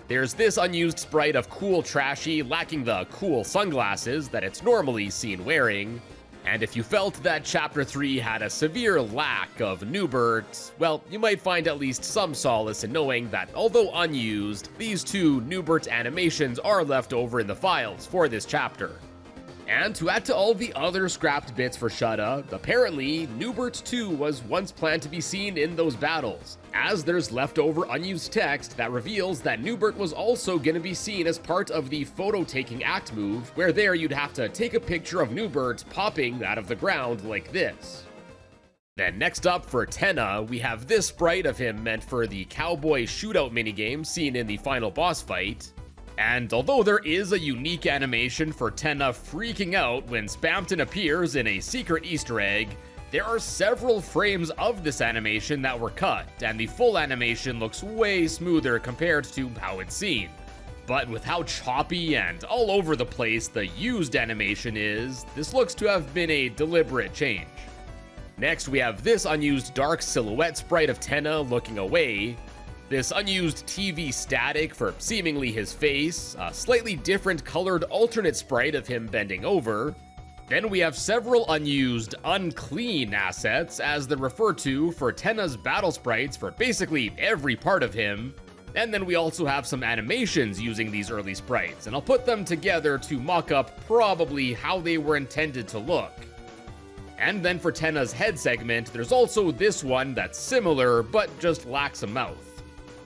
There's this unused sprite of Cool Trashy lacking the cool sunglasses that it's normally seen wearing. And if you felt that Chapter 3 had a severe lack of Newbert, well, you might find at least some solace in knowing that although unused, these two Newbert animations are left over in the files for this chapter. And to add to all the other scrapped bits for Shudda, apparently Newbert 2 was once planned to be seen in those battles, as there's leftover unused text that reveals that Newbert was also going to be seen as part of the photo-taking act move, where there you'd have to take a picture of Newbert popping out of the ground like this. Then next up for Tenna, we have this sprite of him meant for the cowboy shootout minigame seen in the final boss fight. And although there is a unique animation for Tenna freaking out when Spamton appears in a secret Easter egg, there are several frames of this animation that were cut, and the full animation looks way smoother compared to how it's seen. But with how choppy and all over the place the used animation is, this looks to have been a deliberate change. Next we have this unused dark silhouette sprite of Tenna looking away, this unused TV static for seemingly his face, a slightly different colored alternate sprite of him bending over. Then we have several unused unclean assets, as they're referred to, for Tenna's battle sprites for basically every part of him. And then we also have some animations using these early sprites, and I'll put them together to mock up probably how they were intended to look. And then for Tenna's head segment, there's also this one that's similar, but just lacks a mouth.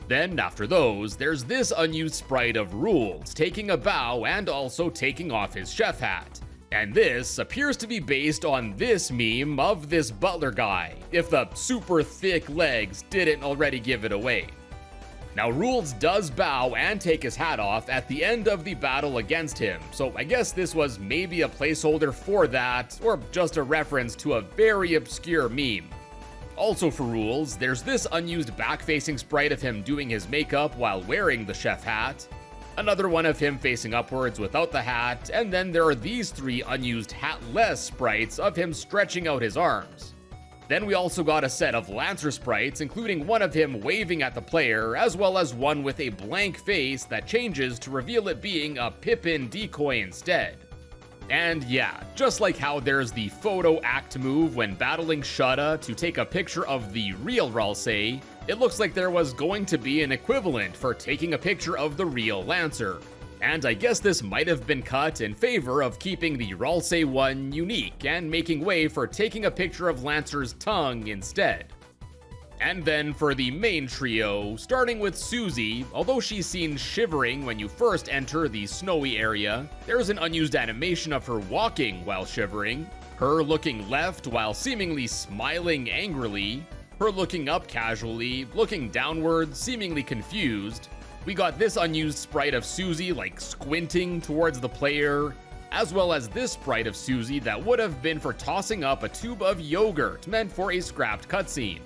Then, after those, there's this unused sprite of Rules, taking a bow and also taking off his chef hat. And this appears to be based on this meme of this butler guy, if the super thick legs didn't already give it away. Now, Rules does bow and take his hat off at the end of the battle against him, so I guess this was maybe a placeholder for that, or just a reference to a very obscure meme. Also for Rules, there's this unused back-facing sprite of him doing his makeup while wearing the chef hat, another one of him facing upwards without the hat, and then there are these three unused hatless sprites of him stretching out his arms. Then we also got a set of Lancer sprites, including one of him waving at the player, as well as one with a blank face that changes to reveal it being a Pippin decoy instead. And yeah, just like how there's the photo act move when battling Shudda to take a picture of the real Ralsei, it looks like there was going to be an equivalent for taking a picture of the real Lancer. And I guess this might have been cut in favor of keeping the Ralsei one unique and making way for taking a picture of Lancer's tongue instead. And then for the main trio, starting with Susie, although she's seen shivering when you first enter the snowy area, there's an unused animation of her walking while shivering, her looking left while seemingly smiling angrily, her looking up casually, looking downward, seemingly confused. We got this unused sprite of Susie like squinting towards the player, as well as this sprite of Susie that would have been for tossing up a tube of yogurt meant for a scrapped cutscene.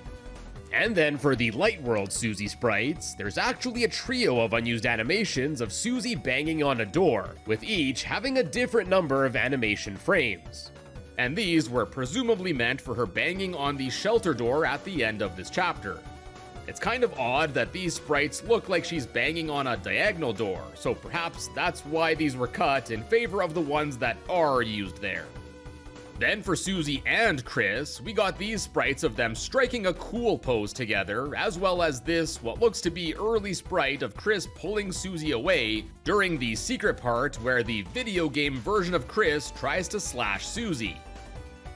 And then for the Light World Susie sprites, there's actually a trio of unused animations of Susie banging on a door, with each having a different number of animation frames. And these were presumably meant for her banging on the shelter door at the end of this chapter. It's kind of odd that these sprites look like she's banging on a diagonal door, so perhaps that's why these were cut in favor of the ones that are used there. Then for Susie and Chris, we got these sprites of them striking a cool pose together, as well as this what looks to be early sprite of Chris pulling Susie away during the secret part where the video game version of Chris tries to slash Susie.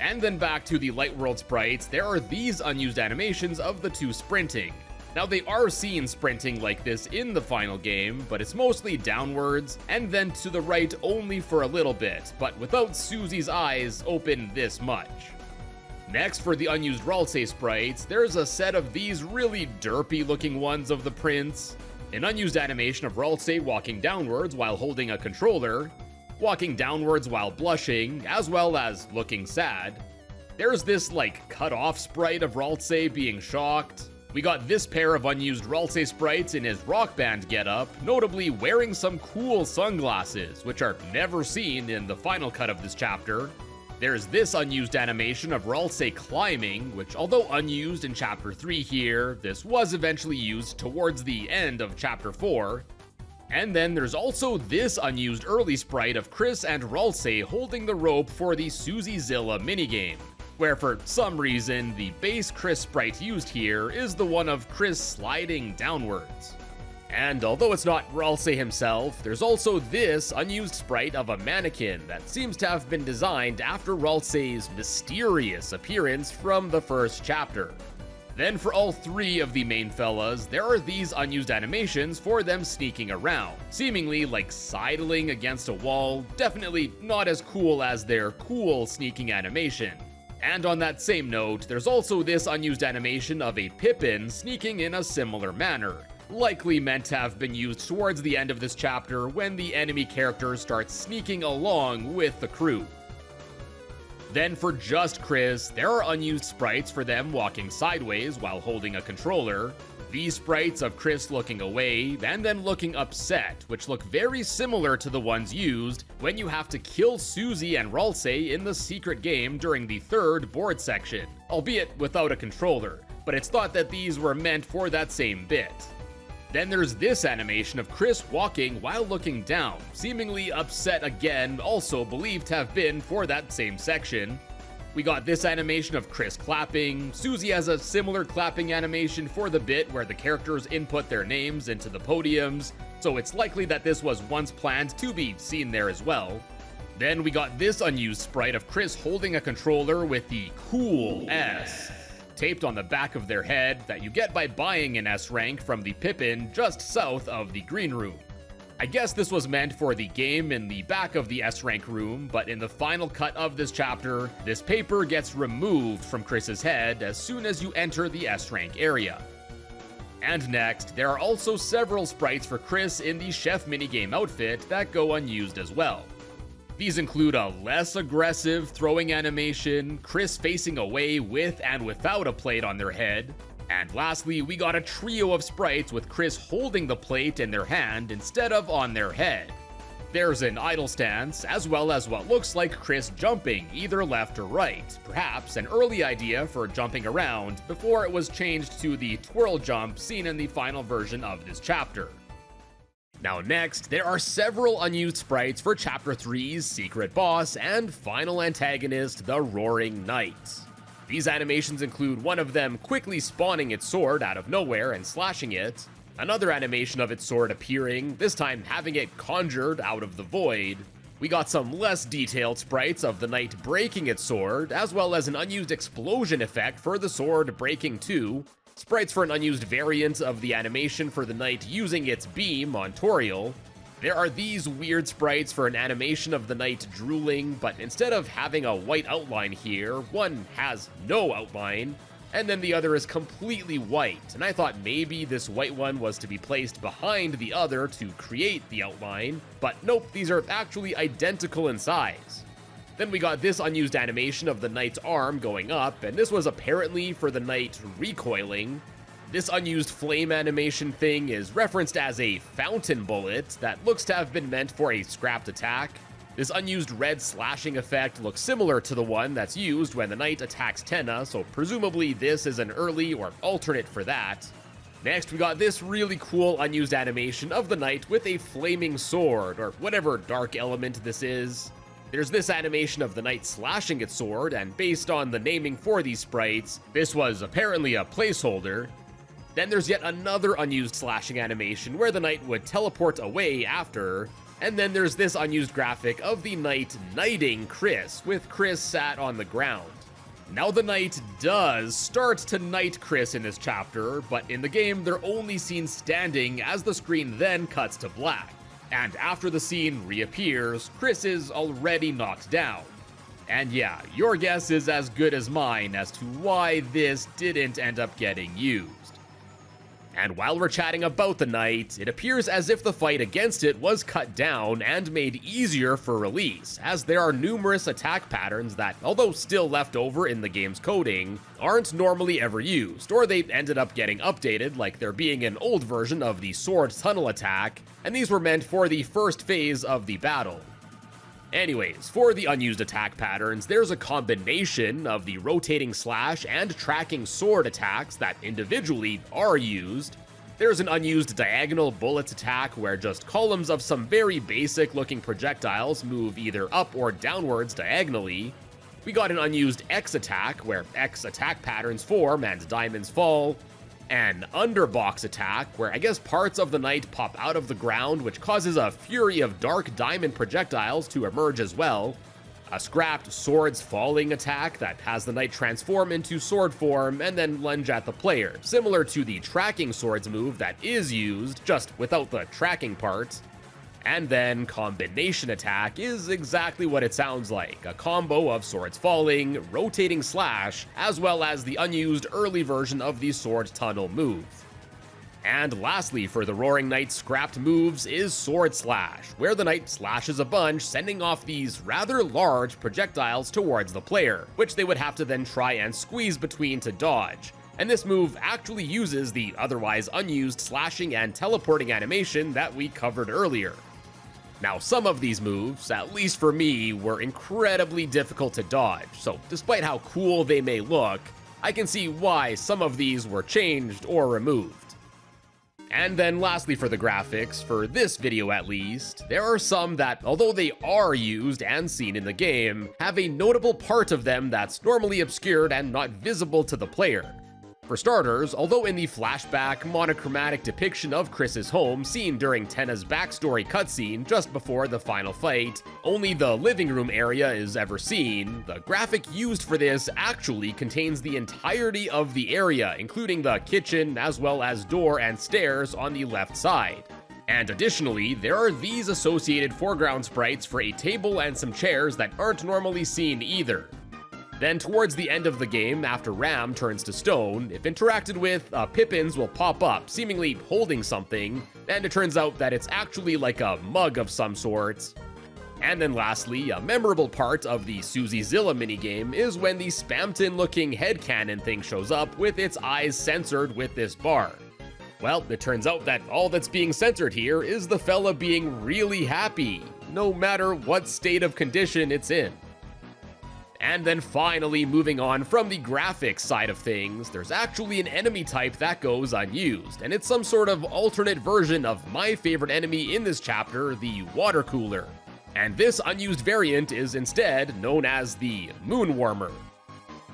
And then back to the Light World sprites, there are these unused animations of the two sprinting. Now they are seen sprinting like this in the final game, but it's mostly downwards, and then to the right only for a little bit, but without Susie's eyes open this much. Next for the unused Ralsei sprites, there's a set of these really derpy looking ones of the prince, an unused animation of Ralsei walking downwards while holding a controller, walking downwards while blushing, as well as looking sad. There's this like cut off sprite of Ralsei being shocked. We got this pair of unused Ralsei sprites in his rock band getup, notably wearing some cool sunglasses, which are never seen in the final cut of this chapter. There's this unused animation of Ralsei climbing, which although unused in chapter 3 here, this was eventually used towards the end of chapter 4. And then there's also this unused early sprite of Chris and Ralsei holding the rope for the Susie-Zilla minigame, where for some reason the base Chris sprite used here is the one of Chris sliding downwards. And although it's not Ralsei himself, there's also this unused sprite of a mannequin that seems to have been designed after Ralsei's mysterious appearance from the first chapter. Then for all three of the main fellas, there are these unused animations for them sneaking around, seemingly like sidling against a wall, definitely not as cool as their cool sneaking animation. And on that same note, there's also this unused animation of a Pippin sneaking in a similar manner, likely meant to have been used towards the end of this chapter when the enemy characters start sneaking along with the crew. Then for just Chris, there are unused sprites for them walking sideways while holding a controller, these sprites of Chris looking away and then looking upset, which look very similar to the ones used when you have to kill Susie and Ralsei in the secret game during the third board section, albeit without a controller, but it's thought that these were meant for that same bit. Then there's this animation of Chris walking while looking down, seemingly upset again, also believed to have been for that same section. We got this animation of Chris clapping. Susie has a similar clapping animation for the bit where the characters input their names into the podiums, so it's likely that this was once planned to be seen there as well. Then we got this unused sprite of Chris holding a controller with the cool S taped on the back of their head that you get by buying an S rank from the Pippin just south of the green room. I guess this was meant for the game in the back of the S rank room, but in the final cut of this chapter, this paper gets removed from Chris's head as soon as you enter the S rank area. And next, there are also several sprites for Chris in the chef minigame outfit that go unused as well. These include a less aggressive throwing animation, Chris facing away with and without a plate on their head, and lastly, we got a trio of sprites with Chris holding the plate in their hand instead of on their head. There's an idle stance, as well as what looks like Chris jumping either left or right, perhaps an early idea for jumping around before it was changed to the twirl jump seen in the final version of this chapter. Now next, there are several unused sprites for Chapter 3's secret boss and final antagonist, the Roaring Knight. These animations include one of them quickly spawning its sword out of nowhere and slashing it, another animation of its sword appearing, this time having it conjured out of the void. We got some less detailed sprites of the knight breaking its sword, as well as an unused explosion effect for the sword breaking too, sprites for an unused variant of the animation for the knight using its beam on Toriel. There are these weird sprites for an animation of the knight drooling, but instead of having a white outline here, one has no outline, and then the other is completely white, and I thought maybe this white one was to be placed behind the other to create the outline, but nope, these are actually identical in size. Then we got this unused animation of the knight's arm going up, and this was apparently for the knight recoiling. This unused flame animation thing is referenced as a fountain bullet that looks to have been meant for a scrapped attack. This unused red slashing effect looks similar to the one that's used when the knight attacks Tenna, so presumably this is an early or alternate for that. Next, we got this really cool unused animation of the knight with a flaming sword, or whatever dark element this is. There's this animation of the knight slashing its sword, and based on the naming for these sprites, this was apparently a placeholder. Then there's yet another unused slashing animation where the knight would teleport away after, and then there's this unused graphic of the knight knighting Chris, with Chris sat on the ground. Now the knight does start to knight Chris in this chapter, but in the game they're only seen standing as the screen then cuts to black. And after the scene reappears, Chris is already knocked down. And yeah, your guess is as good as mine as to why this didn't end up getting used. And while we're chatting about the knight, it appears as if the fight against it was cut down and made easier for release, as there are numerous attack patterns that, although still left over in the game's coding, aren't normally ever used, or they ended up getting updated, like there being an old version of the sword tunnel attack, and these were meant for the first phase of the battle. Anyways, for the unused attack patterns, there's a combination of the rotating slash and tracking sword attacks that individually are used. There's an unused diagonal bullets attack where just columns of some very basic looking projectiles move either up or downwards diagonally. We got an unused X attack where X attack patterns form and diamonds fall. An underbox attack, where I guess parts of the knight pop out of the ground, which causes a fury of dark diamond projectiles to emerge as well. A scrapped swords falling attack that has the knight transform into sword form and then lunge at the player, similar to the tracking swords move that is used, just without the tracking part. And then combination attack is exactly what it sounds like, a combo of swords falling, rotating slash, as well as the unused early version of the sword tunnel move. And lastly, for the Roaring Knight's scrapped moves is Sword Slash, where the knight slashes a bunch, sending off these rather large projectiles towards the player, which they would have to then try and squeeze between to dodge. And this move actually uses the otherwise unused slashing and teleporting animation that we covered earlier. Now, some of these moves, at least for me, were incredibly difficult to dodge, so despite how cool they may look, I can see why some of these were changed or removed. And then lastly for the graphics, for this video at least, there are some that, although they are used and seen in the game, have a notable part of them that's normally obscured and not visible to the player. For starters, although in the flashback, monochromatic depiction of Chris's home seen during Tenna's backstory cutscene just before the final fight, only the living room area is ever seen, the graphic used for this actually contains the entirety of the area, including the kitchen as well as door and stairs on the left side. And additionally, there are these associated foreground sprites for a table and some chairs that aren't normally seen either. Then towards the end of the game, after Ram turns to stone, if interacted with, Pippins will pop up, seemingly holding something, and it turns out that it's actually like a mug of some sort. And then lastly, a memorable part of the Susie Zilla minigame is when the Spamton-looking headcanon thing shows up with its eyes censored with this bar. Well, it turns out that all that's being censored here is the fella being really happy, no matter what state of condition it's in. And then finally, moving on from the graphics side of things, there's actually an enemy type that goes unused, and it's some sort of alternate version of my favorite enemy in this chapter, the water cooler. And this unused variant is instead known as the Moon Warmer.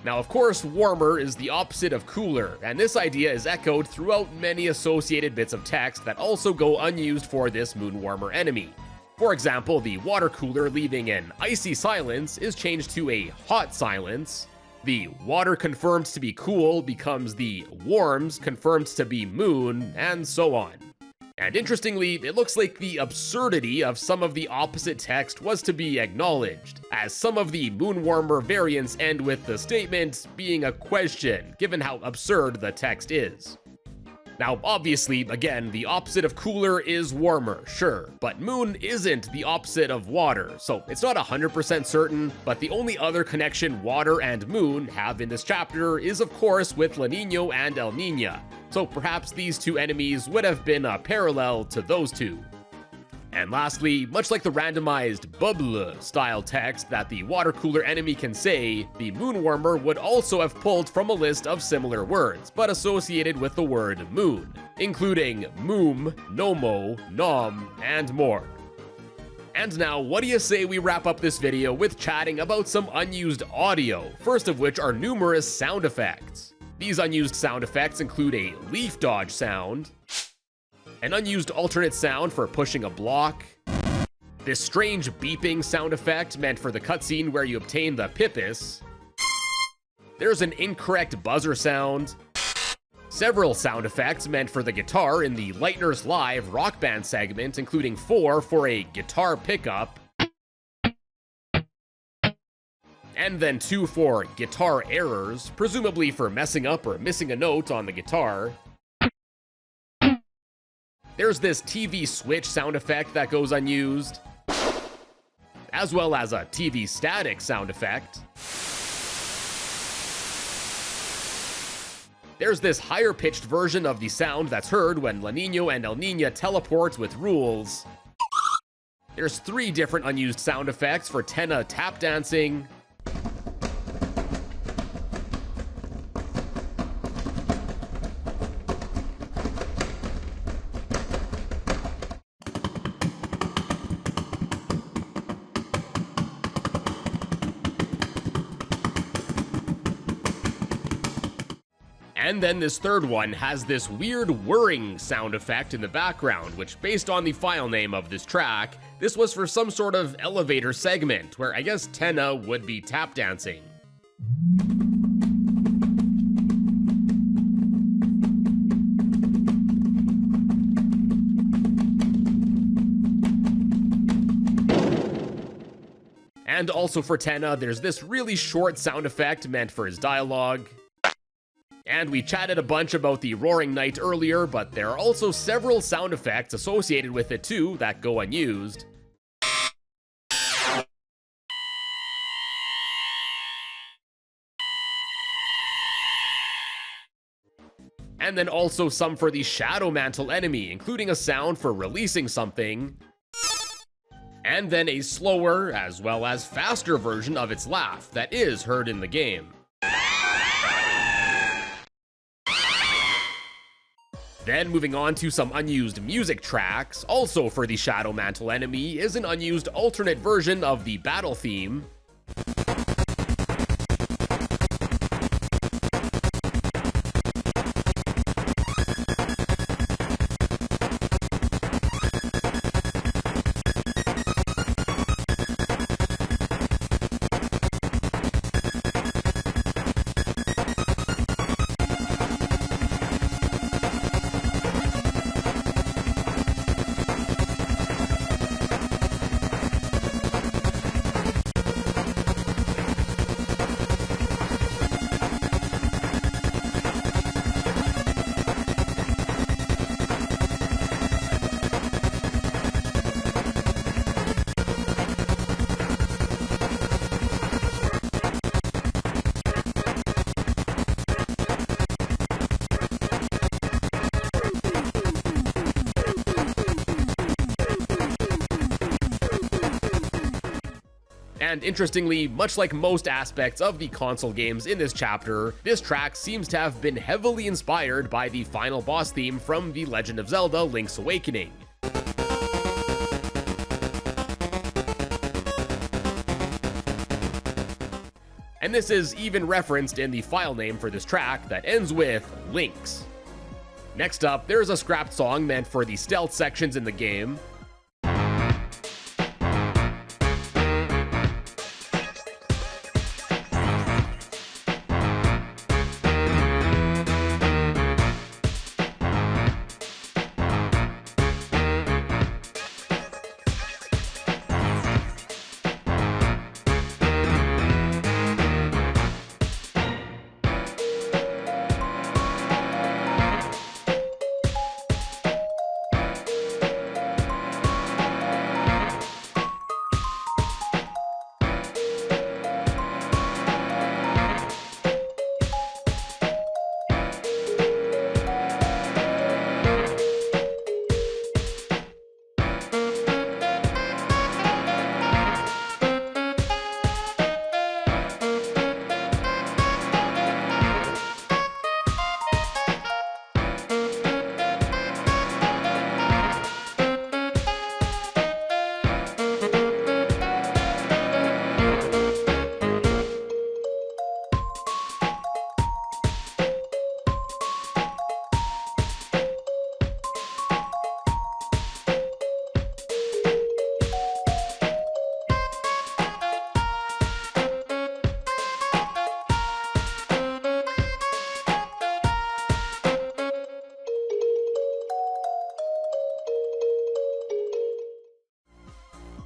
Now, of course, warmer is the opposite of cooler, and this idea is echoed throughout many associated bits of text that also go unused for this Moon Warmer enemy. For example, the water cooler leaving an icy silence is changed to a hot silence. The water confirmed to be cool becomes the warms confirmed to be moon, and so on. And interestingly, it looks like the absurdity of some of the opposite text was to be acknowledged, as some of the moonwarmer variants end with the statement being a question, given how absurd the text is. Now, obviously, again, the opposite of cooler is warmer, sure, but moon isn't the opposite of water, so it's not 100% certain, but the only other connection water and moon have in this chapter is, of course, with La Niña and El Niña, so perhaps these two enemies would have been a parallel to those two. And lastly, much like the randomized bubble style text that the water cooler enemy can say, the moonwarmer would also have pulled from a list of similar words, but associated with the word moon, including moom, nomo, nom, and more. And now, what do you say we wrap up this video with chatting about some unused audio, first of which are numerous sound effects. These unused sound effects include a leaf dodge sound, an unused alternate sound for pushing a block, this strange beeping sound effect meant for the cutscene where you obtain the Pipis, there's an incorrect buzzer sound, several sound effects meant for the guitar in the Lightners Live rock band segment, including 4 for a guitar pickup, and then 2 for guitar errors, presumably for messing up or missing a note on the guitar. There's this TV switch sound effect that goes unused, as well as a TV static sound effect. There's this higher pitched version of the sound that's heard when La Niña and El Niña teleport with rules. There's 3 different unused sound effects for Tenna tap dancing, and then this third one has this weird whirring sound effect in the background, which, based on the file name of this track, this was for some sort of elevator segment, where I guess Tenna would be tap dancing. And also for Tenna, there's this really short sound effect meant for his dialogue. And we chatted a bunch about the Roaring Night earlier, but there are also several sound effects associated with it too that go unused. And then also some for the Shadow Mantle enemy, including a sound for releasing something, and then a slower as well as faster version of its laugh that is heard in the game. Then moving on to some unused music tracks, also for the Shadow Mantle enemy is an unused alternate version of the battle theme. And interestingly, much like most aspects of the console games in this chapter, this track seems to have been heavily inspired by the final boss theme from The Legend of Zelda: Link's Awakening. And this is even referenced in the file name for this track that ends with Links. Next up, there's a scrapped song meant for the stealth sections in the game.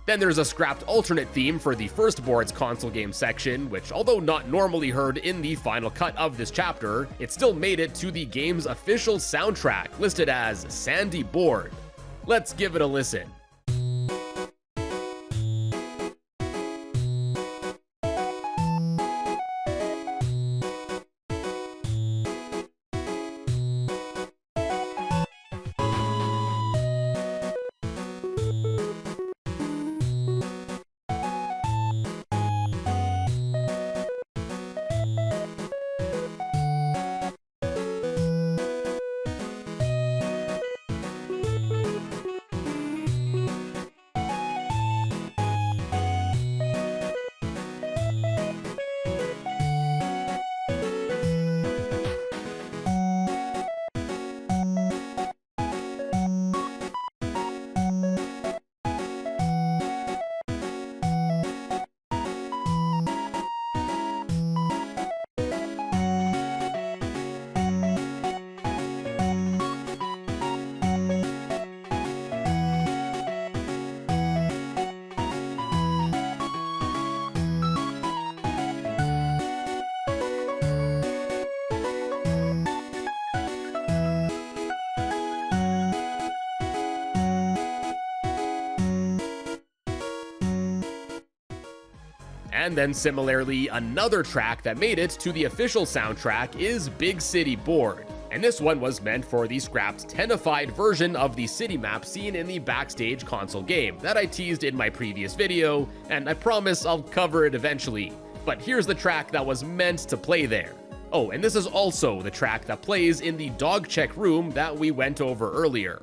Then there's a scrapped alternate theme for the first board's console game section, which, although not normally heard in the final cut of this chapter, it still made it to the game's official soundtrack, listed as Sandy Board. Let's give it a listen. And then similarly, another track that made it to the official soundtrack is Big City Board. And this one was meant for the scrapped 10ified version of the city map seen in the backstage console game that I teased in my previous video, and I promise I'll cover it eventually. But here's the track that was meant to play there. Oh, and this is also the track that plays in the dog check room that we went over earlier.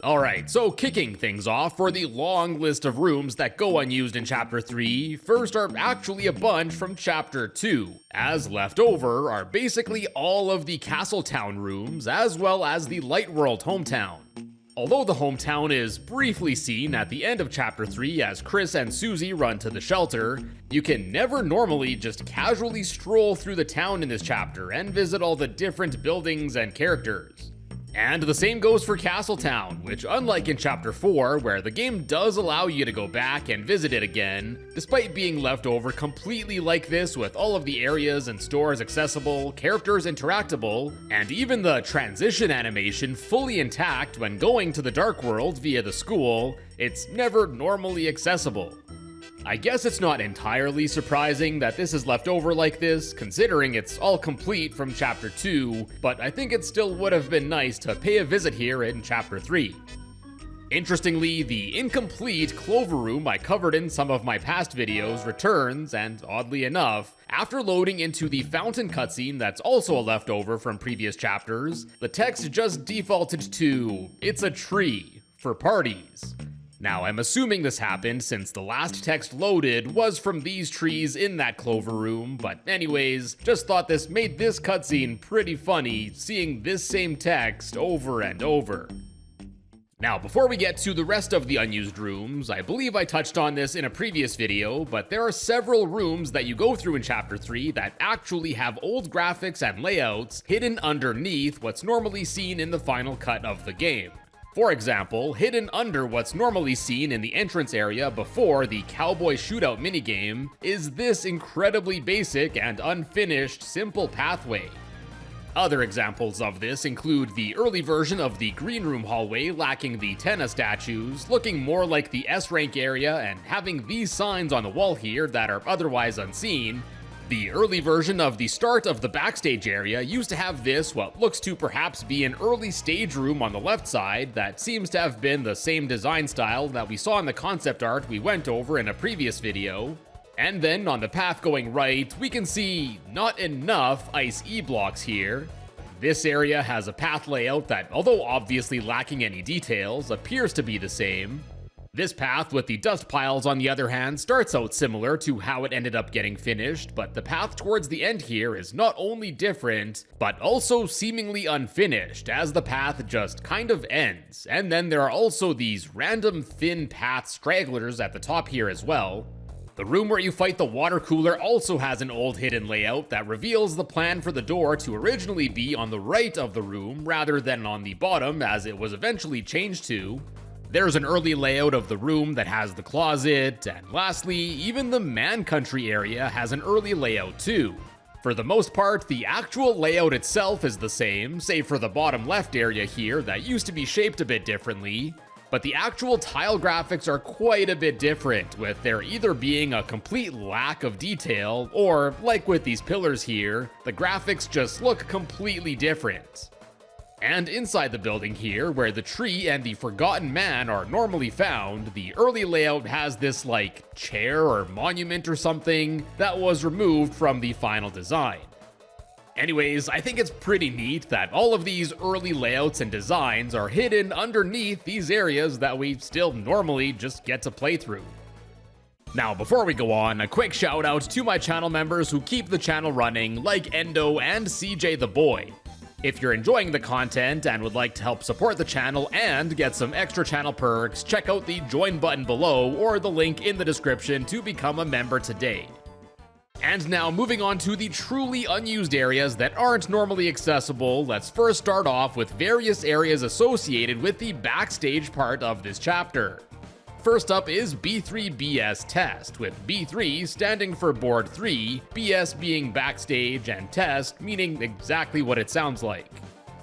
Alright, so kicking things off for the long list of rooms that go unused in Chapter 3, first are actually a bunch from Chapter 2, as left over are basically all of the Castletown rooms, as well as the Lightworld hometown. Although the hometown is briefly seen at the end of Chapter 3 as Chris and Susie run to the shelter, you can never normally just casually stroll through the town in this chapter and visit all the different buildings and characters. And the same goes for Castletown, which unlike in Chapter 4, where the game does allow you to go back and visit it again, despite being left over completely like this with all of the areas and stores accessible, characters interactable, and even the transition animation fully intact when going to the Dark World via the school, it's never normally accessible. I guess it's not entirely surprising that this is left over like this, considering it's all complete from Chapter 2, but I think it still would have been nice to pay a visit here in Chapter 3. Interestingly, the incomplete Clover Room I covered in some of my past videos returns, and oddly enough, after loading into the fountain cutscene that's also a leftover from previous chapters, the text just defaulted to "It's a tree" for parties. Now, I'm assuming this happened since the last text loaded was from these trees in that clover room, but anyways, just thought this made this cutscene pretty funny, seeing this same text over and over. Now, before we get to the rest of the unused rooms, I believe I touched on this in a previous video, but there are several rooms that you go through in Chapter 3 that actually have old graphics and layouts hidden underneath what's normally seen in the final cut of the game. For example, hidden under what's normally seen in the entrance area before the cowboy shootout minigame is this incredibly basic and unfinished simple pathway. Other examples of this include the early version of the green room hallway lacking the Tenna statues, looking more like the S-rank area and having these signs on the wall here that are otherwise unseen. The early version of the start of the backstage area used to have this, what looks to perhaps be an early stage room on the left side that seems to have been the same design style that we saw in the concept art we went over in a previous video. And then on the path going right, we can see not enough ice E-blocks here. This area has a path layout that, although obviously lacking any details, appears to be the same. This path with the dust piles, on the other hand, starts out similar to how it ended up getting finished, but the path towards the end here is not only different, but also seemingly unfinished, as the path just kind of ends. And then there are also these random thin path stragglers at the top here as well. The room where you fight the water cooler also has an old hidden layout that reveals the plan for the door to originally be on the right of the room rather than on the bottom as it was eventually changed to. There's an early layout of the room that has the closet, and lastly, even the man country area has an early layout too. For the most part, the actual layout itself is the same, save for the bottom left area here that used to be shaped a bit differently, but the actual tile graphics are quite a bit different, with there either being a complete lack of detail, or, like with these pillars here, the graphics just look completely different. And inside the building here, where the tree and the Forgotten Man are normally found, the early layout has this like chair or monument or something that was removed from the final design. Anyways, I think it's pretty neat that all of these early layouts and designs are hidden underneath these areas that we still normally just get to play through. Now, before we go on, a quick shout out to my channel members who keep the channel running, like Endo and CJ the Boy. If you're enjoying the content and would like to help support the channel and get some extra channel perks, check out the join button below or the link in the description to become a member today. And now, moving on to the truly unused areas that aren't normally accessible, let's first start off with various areas associated with the backstage part of this chapter. First up is B3BS Test, with B3 standing for Board 3, BS being backstage, and Test meaning exactly what it sounds like.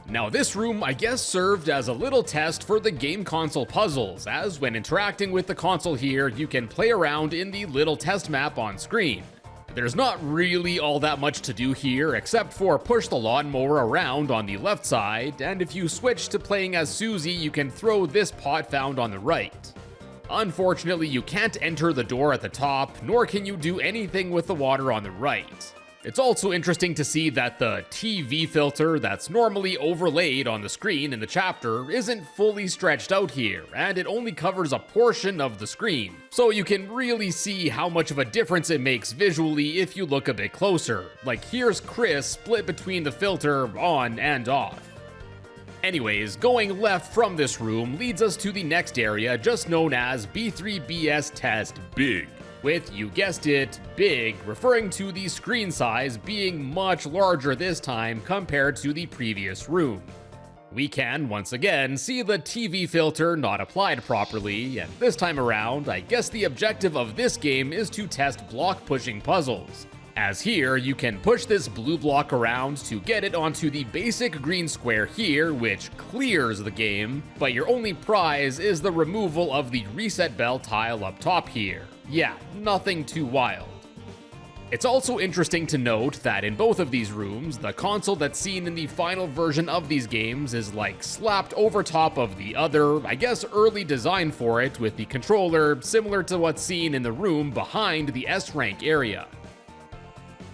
Now, this room, I guess, served as a little test for the game console puzzles, as when interacting with the console here, you can play around in the little test map on screen. There's not really all that much to do here, except for push the lawnmower around on the left side, and if you switch to playing as Susie, you can throw this pot found on the right. Unfortunately, you can't enter the door at the top, nor can you do anything with the water on the right. It's also interesting to see that the TV filter that's normally overlaid on the screen in the chapter isn't fully stretched out here, and it only covers a portion of the screen, so you can really see how much of a difference it makes visually if you look a bit closer. Like, here's Chris split between the filter on and off. Anyways, going left from this room leads us to the next area, just known as B3BS Test Big, with, you guessed it, big, referring to the screen size being much larger this time compared to the previous room. We can, once again, see the TV filter not applied properly, and this time around, I guess the objective of this game is to test block pushing puzzles. As here, you can push this blue block around to get it onto the basic green square here, which clears the game, but your only prize is the removal of the reset bell tile up top here. Yeah, nothing too wild. It's also interesting to note that in both of these rooms, the console that's seen in the final version of these games is like slapped over top of the other, I guess early design for it, with the controller similar to what's seen in the room behind the S-rank area.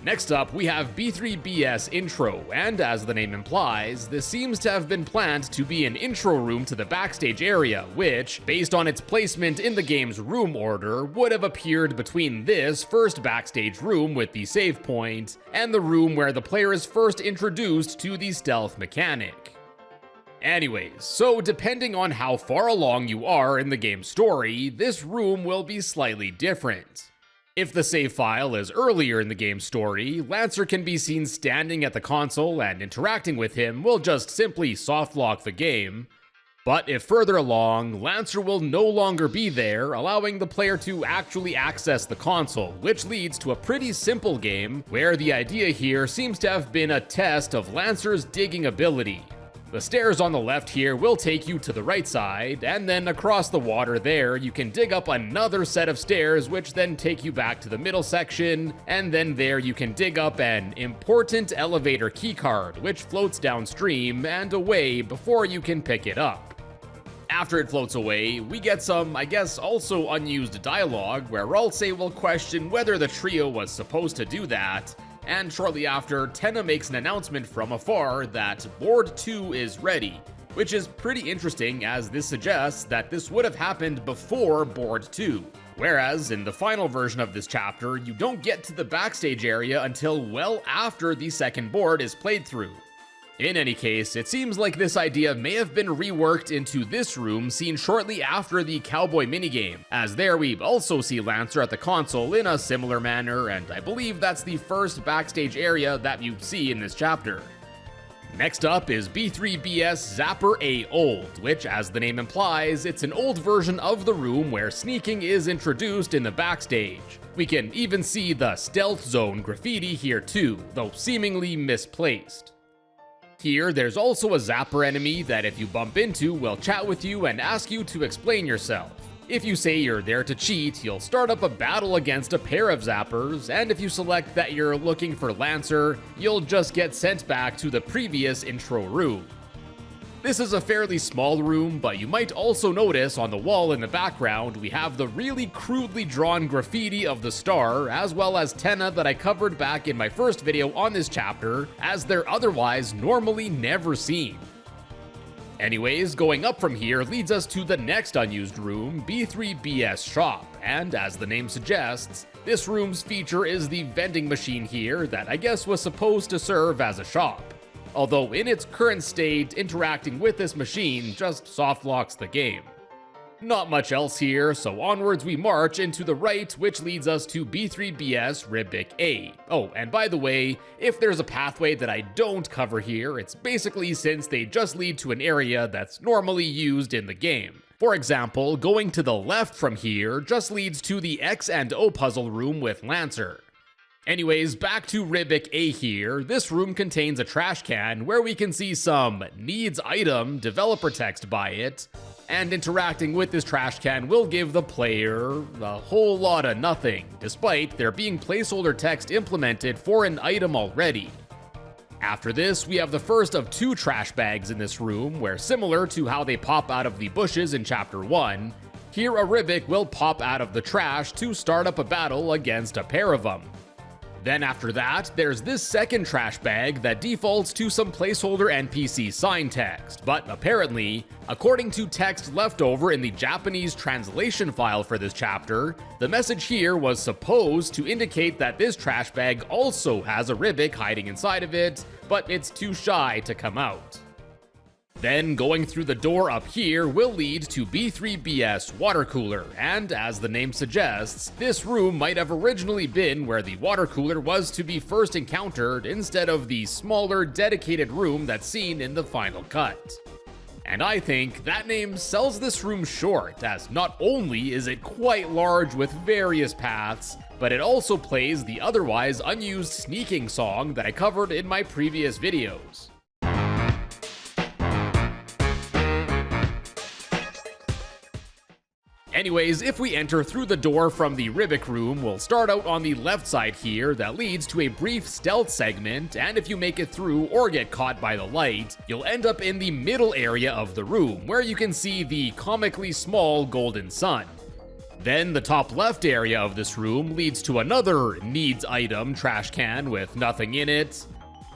Next up, we have B3BS Intro, and as the name implies, this seems to have been planned to be an intro room to the backstage area, which, based on its placement in the game's room order, would have appeared between this first backstage room with the save point, and the room where the player is first introduced to the stealth mechanic. Anyways, so depending on how far along you are in the game's story, this room will be slightly different. If the save file is earlier in the game's story, Lancer can be seen standing at the console, and interacting with him will just simply softlock the game. But if further along, Lancer will no longer be there, allowing the player to actually access the console, which leads to a pretty simple game, where the idea here seems to have been a test of Lancer's digging ability. The stairs on the left here will take you to the right side, and then across the water there, you can dig up another set of stairs which then take you back to the middle section, and then there you can dig up an important elevator keycard which floats downstream and away before you can pick it up. After it floats away, we get some, I guess, also unused dialogue where Ralsei will question whether the trio was supposed to do that, and shortly after, Tenna makes an announcement from afar that Board 2 is ready, which is pretty interesting as this suggests that this would have happened before Board 2. Whereas, in the final version of this chapter, you don't get to the backstage area until well after the second board is played through. In any case, it seems like this idea may have been reworked into this room seen shortly after the cowboy minigame, as there we also see Lancer at the console in a similar manner, and I believe that's the first backstage area that you see in this chapter. Next up is B3BS Zapper A Old, which, as the name implies, it's an old version of the room where sneaking is introduced in the backstage. We can even see the Stealth Zone graffiti here too, though seemingly misplaced. Here, there's also a Zapper enemy that if you bump into will chat with you and ask you to explain yourself. If you say you're there to cheat, you'll start up a battle against a pair of Zappers, and if you select that you're looking for Lancer, you'll just get sent back to the previous intro room. This is a fairly small room, but you might also notice on the wall in the background we have the really crudely drawn graffiti of the star, as well as Tenna that I covered back in my first video on this chapter, as they're otherwise normally never seen. Anyways, going up from here leads us to the next unused room, B3BS Shop, and as the name suggests, this room's feature is the vending machine here that I guess was supposed to serve as a shop. Although in its current state, interacting with this machine just softlocks the game. Not much else here, so onwards we march into the right, which leads us to B3BS Ribic A. Oh, and by the way, if there's a pathway that I don't cover here, it's basically since they just lead to an area that's normally used in the game. For example, going to the left from here just leads to the X and O puzzle room with Lancer. Anyways, back to Ribic A here. This room contains a trash can where we can see some needs item developer text by it, and interacting with this trash can will give the player a whole lot of nothing, despite there being placeholder text implemented for an item already. After this, we have the first of two trash bags in this room, where similar to how they pop out of the bushes in Chapter 1, here a Ribic will pop out of the trash to start up a battle against a pair of them. Then after that, there's this second trash bag that defaults to some placeholder NPC sign text, but apparently, according to text left over in the Japanese translation file for this chapter, the message here was supposed to indicate that this trash bag also has a Ribic hiding inside of it, but it's too shy to come out. Then going through the door up here will lead to B3BS Water Cooler, and as the name suggests, this room might have originally been where the water cooler was to be first encountered instead of the smaller dedicated room that's seen in the final cut. And I think that name sells this room short, as not only is it quite large with various paths, but it also plays the otherwise unused sneaking song that I covered in my previous videos. Anyways, if we enter through the door from the Ribic room, we'll start out on the left side here that leads to a brief stealth segment, and if you make it through or get caught by the light, you'll end up in the middle area of the room, where you can see the comically small golden sun. Then the top left area of this room leads to another needs item trash can with nothing in it.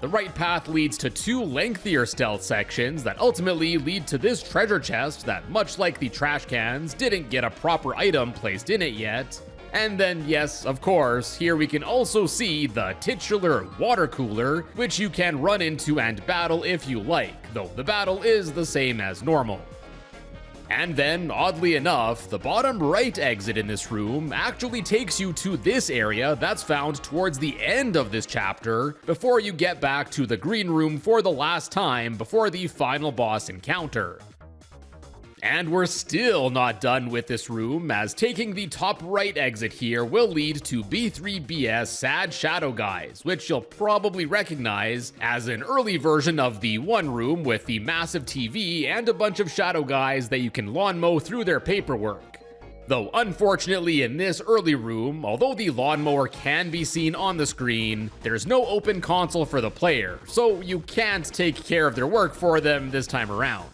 The right path leads to two lengthier stealth sections that ultimately lead to this treasure chest that, much like the trash cans, didn't get a proper item placed in it yet. And then, yes, of course, here we can also see the titular water cooler, which you can run into and battle if you like, though the battle is the same as normal. And then, oddly enough, the bottom right exit in this room actually takes you to this area that's found towards the end of this chapter, before you get back to the green room for the last time before the final boss encounter. And we're still not done with this room, as taking the top right exit here will lead to B3BS Sad Shadow Guys, which you'll probably recognize as an early version of the one room with the massive TV and a bunch of shadow guys that you can lawn mow through their paperwork. Though unfortunately in this early room, although the lawnmower can be seen on the screen, there's no open console for the player, so you can't take care of their work for them this time around.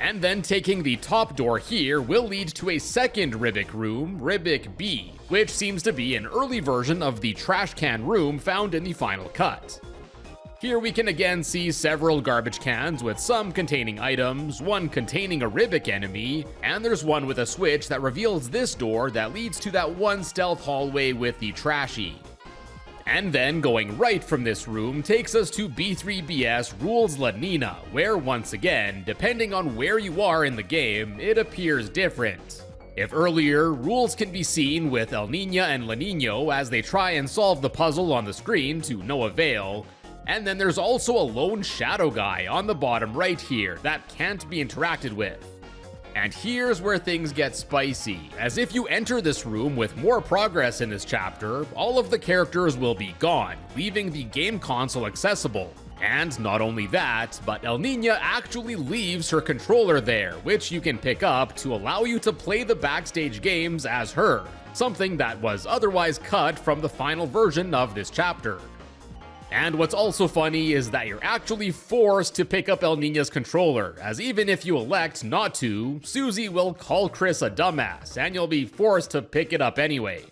And then taking the top door here will lead to a second Ribic room, Ribic B, which seems to be an early version of the trash can room found in the final cut. Here we can again see several garbage cans with some containing items, one containing a Ribic enemy, and there's one with a switch that reveals this door that leads to that one stealth hallway with the trashy. And then going right from this room takes us to B3BS Rules La Nina, where once again, depending on where you are in the game, it appears different. If earlier, rules can be seen with El Niño and La Niño as they try and solve the puzzle on the screen to no avail, and then there's also a lone shadow guy on the bottom right here that can't be interacted with. And here's where things get spicy, as if you enter this room with more progress in this chapter, all of the characters will be gone, leaving the game console accessible. And not only that, but El Niño actually leaves her controller there, which you can pick up to allow you to play the backstage games as her, something that was otherwise cut from the final version of this chapter. And what's also funny is that you're actually forced to pick up El Niño's controller, as even if you elect not to, Susie will call Chris a dumbass, and you'll be forced to pick it up anyway.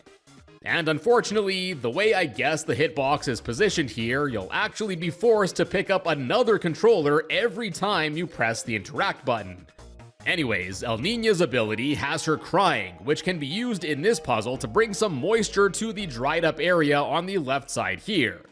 And unfortunately, the way I guess the hitbox is positioned here, you'll actually be forced to pick up another controller every time you press the interact button. Anyways, El Niño's ability has her crying, which can be used in this puzzle to bring some moisture to the dried up area on the left side here.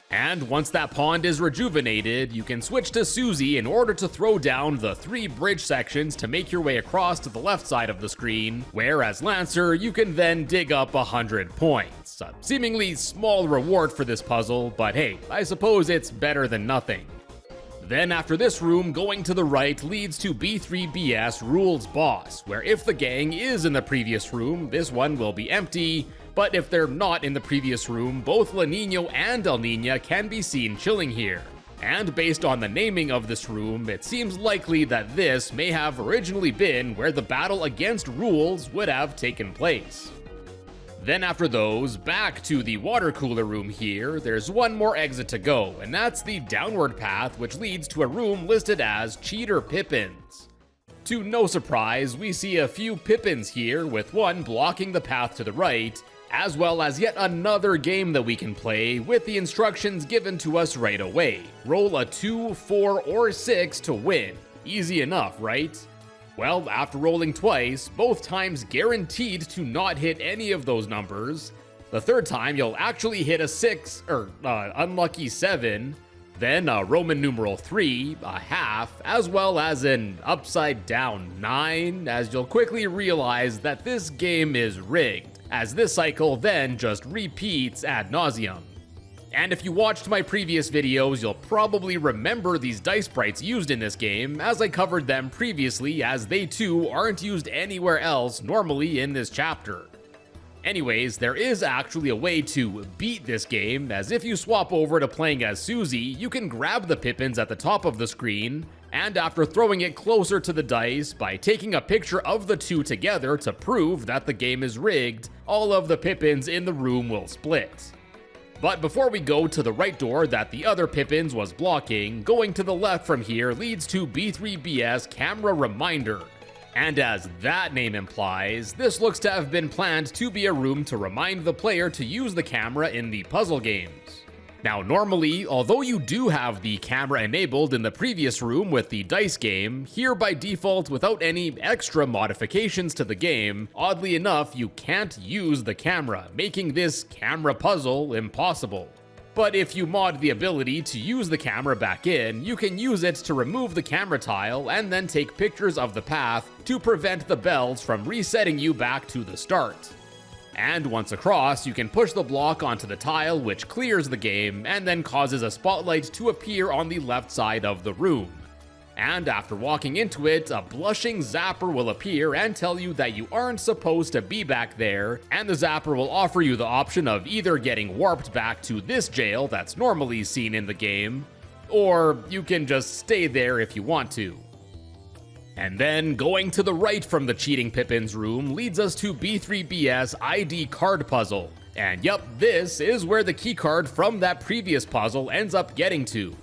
And once that pond is rejuvenated, you can switch to Susie in order to throw down the 3 bridge sections to make your way across to the left side of the screen, where as Lancer, you can then dig up 100 points. A seemingly small reward for this puzzle, but hey, I suppose it's better than nothing. Then after this room, going to the right leads to B3BS Rules Boss, where if the gang is in the previous room, this one will be empty, but if they're not in the previous room, both La Niño and El Niño can be seen chilling here. And based on the naming of this room, it seems likely that this may have originally been where the battle against Rules would have taken place. Then after those, back to the water cooler room here, there's one more exit to go, and that's the downward path which leads to a room listed as Cheater Pippins. To no surprise, we see a few Pippins here, with one blocking the path to the right, as well as yet another game that we can play with the instructions given to us right away. Roll a 2, 4, or 6 to win. Easy enough, right? Well, after rolling twice, both times guaranteed to not hit any of those numbers, the third time you'll actually hit a 6, unlucky 7, then a Roman numeral 3, a half, as well as an upside down 9, as you'll quickly realize that this game is rigged, as this cycle then just repeats ad nauseum. And if you watched my previous videos, you'll probably remember these dice sprites used in this game, as I covered them previously, as they too aren't used anywhere else normally in this chapter. Anyways, there is actually a way to beat this game, as if you swap over to playing as Susie, you can grab the Pippins at the top of the screen, and after throwing it closer to the dice by taking a picture of the two together to prove that the game is rigged, all of the Pippins in the room will split. But before we go to the right door that the other Pippins was blocking, going to the left from here leads to B3BS Camera Reminder. And as that name implies, this looks to have been planned to be a room to remind the player to use the camera in the puzzle games. Now normally, although you do have the camera enabled in the previous room with the dice game, here by default without any extra modifications to the game, oddly enough you can't use the camera, making this camera puzzle impossible. But if you mod the ability to use the camera back in, you can use it to remove the camera tile and then take pictures of the path to prevent the bells from resetting you back to the start. And once across, you can push the block onto the tile, which clears the game and then causes a spotlight to appear on the left side of the room. And after walking into it, a blushing zapper will appear and tell you that you aren't supposed to be back there, and the zapper will offer you the option of either getting warped back to this jail that's normally seen in the game, or you can just stay there if you want to. And then going to the right from the Cheating Pippin's room leads us to B3BS ID card puzzle. And yup, this is where the keycard from that previous puzzle ends up getting to.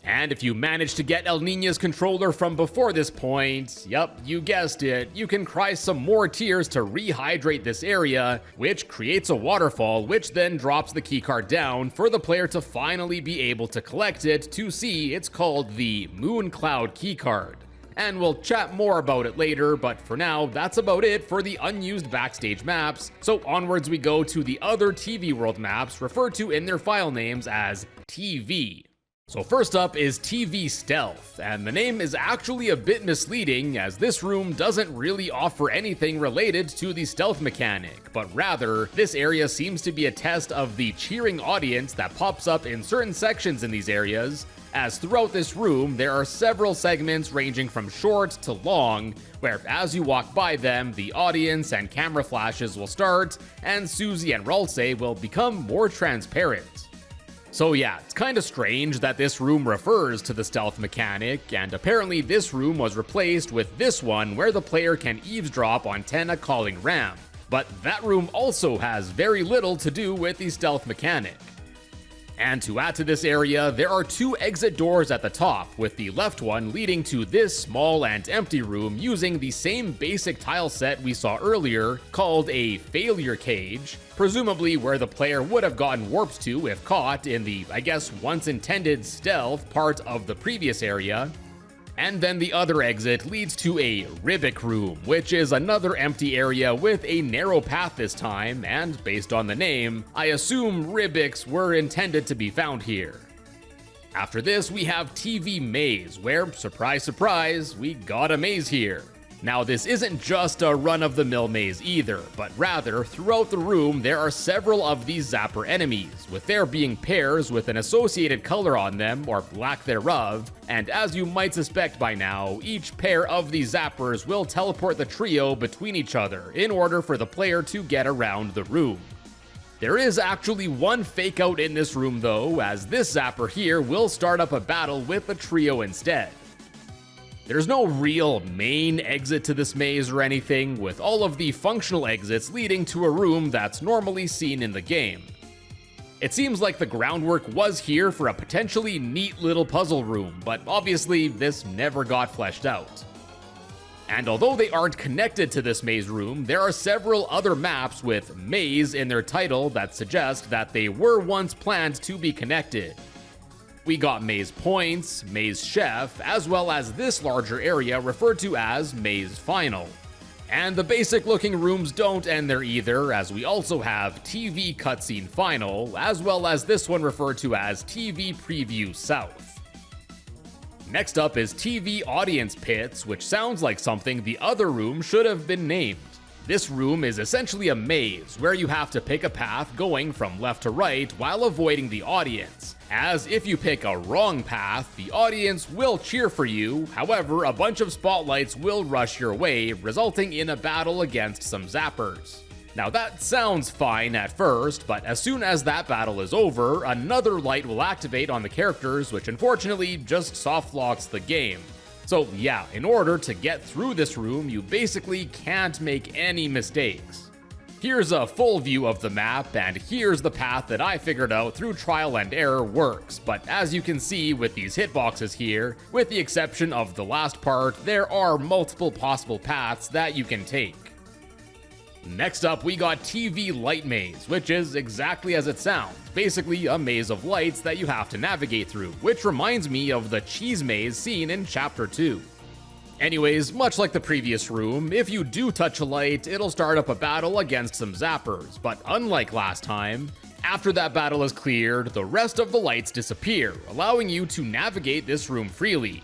And if you manage to get El Niño's controller from before this point, yup, you guessed it, you can cry some more tears to rehydrate this area, which creates a waterfall, which then drops the keycard down for the player to finally be able to collect it to see it's called the Moon Cloud keycard. And we'll chat more about it later, but for now, that's about it for the unused backstage maps, so onwards we go to the other TV World maps referred to in their file names as TV. So first up is TV Stealth, and the name is actually a bit misleading as this room doesn't really offer anything related to the stealth mechanic, but rather, this area seems to be a test of the cheering audience that pops up in certain sections in these areas, as throughout this room there are several segments ranging from short to long, where as you walk by them, the audience and camera flashes will start, and Susie and Ralsei will become more transparent. So yeah, it's kinda strange that this room refers to the stealth mechanic, and apparently this room was replaced with this one where the player can eavesdrop on Tenna calling Ram, but that room also has very little to do with the stealth mechanic. And to add to this area, there are two exit doors at the top, with the left one leading to this small and empty room using the same basic tile set we saw earlier, called a failure cage, presumably where the player would have gotten warped to if caught in the, I guess, once intended stealth part of the previous area. And then the other exit leads to a Ribic room, which is another empty area with a narrow path this time, and based on the name, I assume Ribics were intended to be found here. After this, we have TV Maze, where, surprise surprise, we got a maze here. Now this isn't just a run-of-the-mill maze either, but rather, throughout the room there are several of these zapper enemies, with there being pairs with an associated color on them, or lack thereof, and as you might suspect by now, each pair of these zappers will teleport the trio between each other in order for the player to get around the room. There is actually one fake out in this room though, as this zapper here will start up a battle with the trio instead. There's no real main exit to this maze or anything, with all of the functional exits leading to a room that's normally seen in the game. It seems like the groundwork was here for a potentially neat little puzzle room, but obviously this never got fleshed out. And although they aren't connected to this maze room, there are several other maps with maze in their title that suggest that they were once planned to be connected. We got Maze Points, Maze Chef, as well as this larger area referred to as Maze Final. And the basic looking rooms don't end there either, as we also have TV Cutscene Final, as well as this one referred to as TV Preview South. Next up is TV Audience Pits, which sounds like something the other room should have been named. This room is essentially a maze, where you have to pick a path going from left to right while avoiding the audience, as if you pick a wrong path, the audience will cheer for you, however a bunch of spotlights will rush your way, resulting in a battle against some zappers. Now that sounds fine at first, but as soon as that battle is over, another light will activate on the characters, which unfortunately just softlocks the game. So yeah, in order to get through this room, you basically can't make any mistakes. Here's a full view of the map, and here's the path that I figured out through trial and error works, but as you can see with these hitboxes here, with the exception of the last part, there are multiple possible paths that you can take. Next up, we got TV Light Maze, which is exactly as it sounds, basically a maze of lights that you have to navigate through, which reminds me of the cheese maze seen in Chapter 2. Anyways, much like the previous room, if you do touch a light, it'll start up a battle against some zappers, but unlike last time, after that battle is cleared, the rest of the lights disappear, allowing you to navigate this room freely.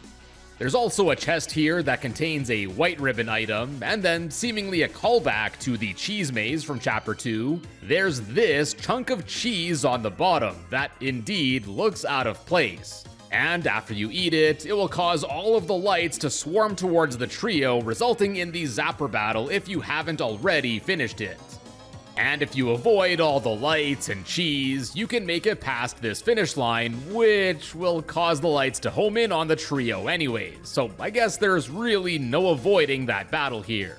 There's also a chest here that contains a white ribbon item, and then seemingly a callback to the cheese maze from Chapter 2, there's this chunk of cheese on the bottom that indeed looks out of place. And after you eat it, it will cause all of the lights to swarm towards the trio, resulting in the zapper battle if you haven't already finished it. And if you avoid all the lights and cheese, you can make it past this finish line, which will cause the lights to home in on the trio anyways, so I guess there's really no avoiding that battle here.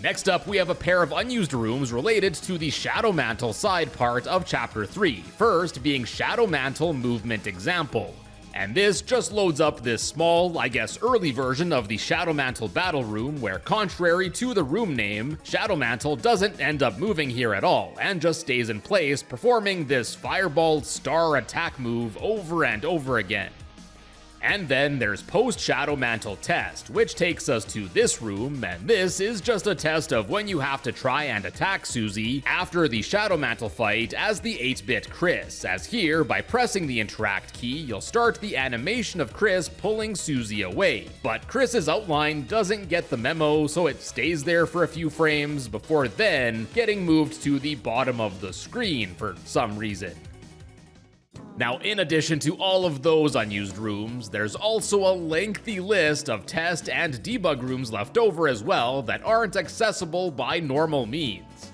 Next up, we have a pair of unused rooms related to the Shadow Mantle side part of Chapter 3, first being Shadow Mantle Movement Example. And this just loads up this small, I guess early version of the Shadow Mantle battle room where, contrary to the room name, Shadow Mantle doesn't end up moving here at all and just stays in place, performing this fireball star attack move over and over again. And then there's post-Shadow Mantle test, which takes us to this room, and this is just a test of when you have to try and attack Susie after the Shadow Mantle fight as the 8-bit Chris, as here, by pressing the interact key, you'll start the animation of Chris pulling Susie away. But Chris's outline doesn't get the memo, so it stays there for a few frames before then getting moved to the bottom of the screen for some reason. Now, in addition to all of those unused rooms, there's also a lengthy list of test and debug rooms left over as well that aren't accessible by normal means.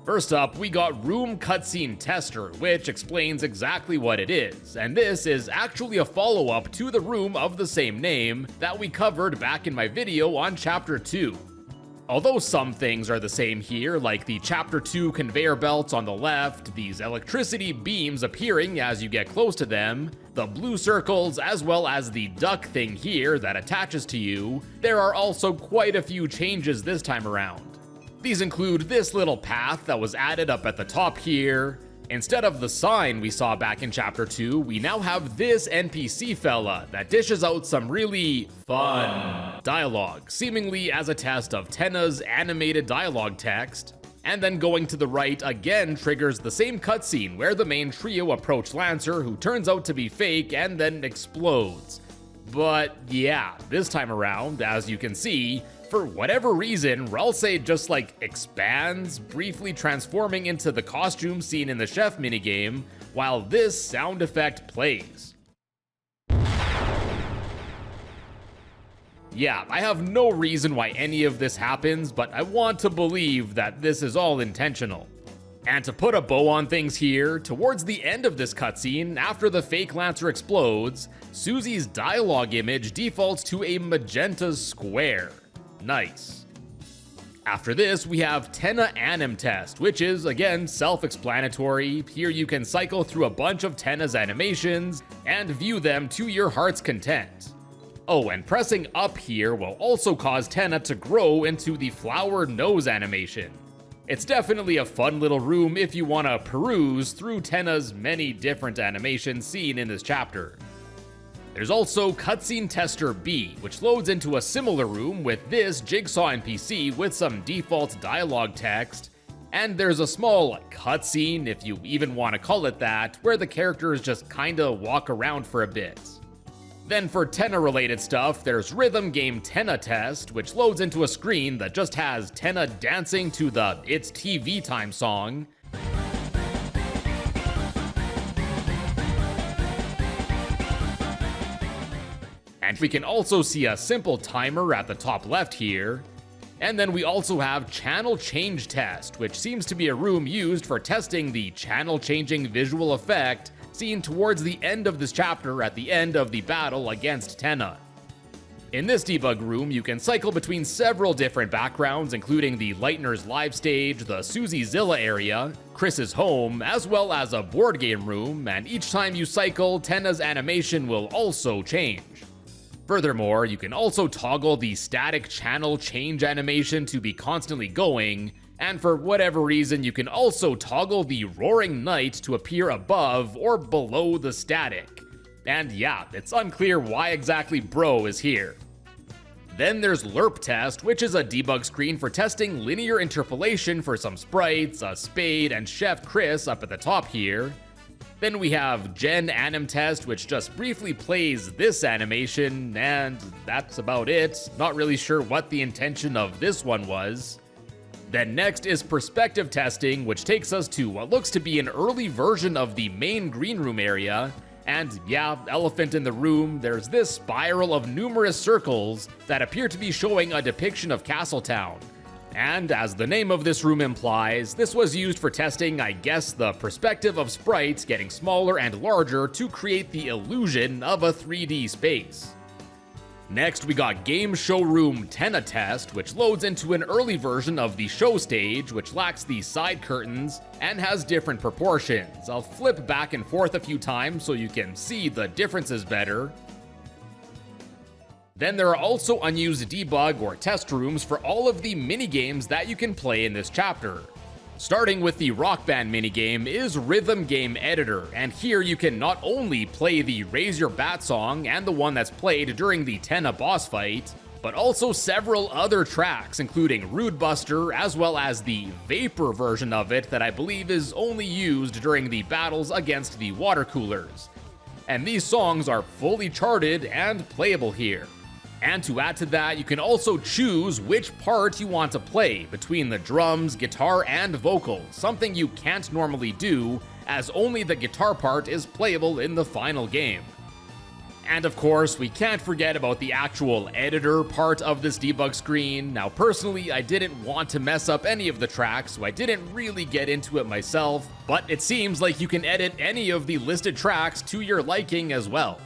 First up, we got Room Cutscene Tester, which explains exactly what it is, and this is actually a follow-up to the room of the same name that we covered back in my video on Chapter 2. Although some things are the same here, like the Chapter 2 conveyor belts on the left, these electricity beams appearing as you get close to them, the blue circles, as well as the duck thing here that attaches to you, there are also quite a few changes this time around. These include this little path that was added up at the top here. Instead of the sign we saw back in Chapter 2, we now have this NPC fella that dishes out some really fun dialogue, seemingly as a test of Tenna's animated dialogue text. And then going to the right again triggers the same cutscene where the main trio approach Lancer, who turns out to be fake and then explodes. But yeah, this time around, as you can see, for whatever reason, Ralsei just expands, briefly transforming into the costume seen in the chef minigame, while this sound effect plays. Yeah, I have no reason why any of this happens, but I want to believe that this is all intentional. And to put a bow on things here, towards the end of this cutscene, after the fake Lancer explodes, Susie's dialogue image defaults to a magenta square. Nice. After this, we have Tenna Anim Test, which is, again, self-explanatory. Here you can cycle through a bunch of Tenna's animations and view them to your heart's content. Oh, and pressing up here will also cause Tenna to grow into the flower nose animation. It's definitely a fun little room if you want to peruse through Tenna's many different animations seen in this chapter. There's also Cutscene Tester B, which loads into a similar room with this Jigsaw NPC with some default dialogue text, and there's a small cutscene, if you even want to call it that, where the characters just kinda walk around for a bit. Then for Tenna-related stuff, there's Rhythm Game Tenna Test, which loads into a screen that just has Tenna dancing to the It's TV Time song. And we can also see a simple timer at the top left here. And then we also have Channel Change Test, which seems to be a room used for testing the channel changing visual effect seen towards the end of this chapter at the end of the battle against Tenna. In this debug room, you can cycle between several different backgrounds, including the Lightner's live stage, the Susie Zilla area, Chris's home, as well as a board game room, and each time you cycle, Tenna's animation will also change. Furthermore, you can also toggle the static channel change animation to be constantly going, and for whatever reason, you can also toggle the Roaring Night to appear above or below the static. And yeah, it's unclear why exactly Bro is here. Then there's Lerp Test, which is a debug screen for testing linear interpolation for some sprites, a spade, and Chef Chris up at the top here. Then we have Gen Anim Test, which just briefly plays this animation, and that's about it. Not really sure what the intention of this one was. Then next is Perspective Testing, which takes us to what looks to be an early version of the main green room area. And yeah, elephant in the room, there's this spiral of numerous circles that appear to be showing a depiction of Castletown. And as the name of this room implies, this was used for testing, I guess, the perspective of sprites getting smaller and larger to create the illusion of a 3D space. Next, we got Game Showroom Tenna Test, which loads into an early version of the show stage, which lacks the side curtains and has different proportions. I'll flip back and forth a few times so you can see the differences better. Then there are also unused debug or test rooms for all of the minigames that you can play in this chapter. Starting with the Rock Band minigame is Rhythm Game Editor, and here you can not only play the Raise Your Bat song and the one that's played during the Tenna boss fight, but also several other tracks, including Rude Buster, as well as the Vapor version of it that I believe is only used during the battles against the water coolers. And these songs are fully charted and playable here. And to add to that, you can also choose which part you want to play between the drums, guitar, and vocals, something you can't normally do, as only the guitar part is playable in the final game. And of course, we can't forget about the actual editor part of this debug screen. Now personally, I didn't want to mess up any of the tracks, so I didn't really get into it myself, but it seems like you can edit any of the listed tracks to your liking as well.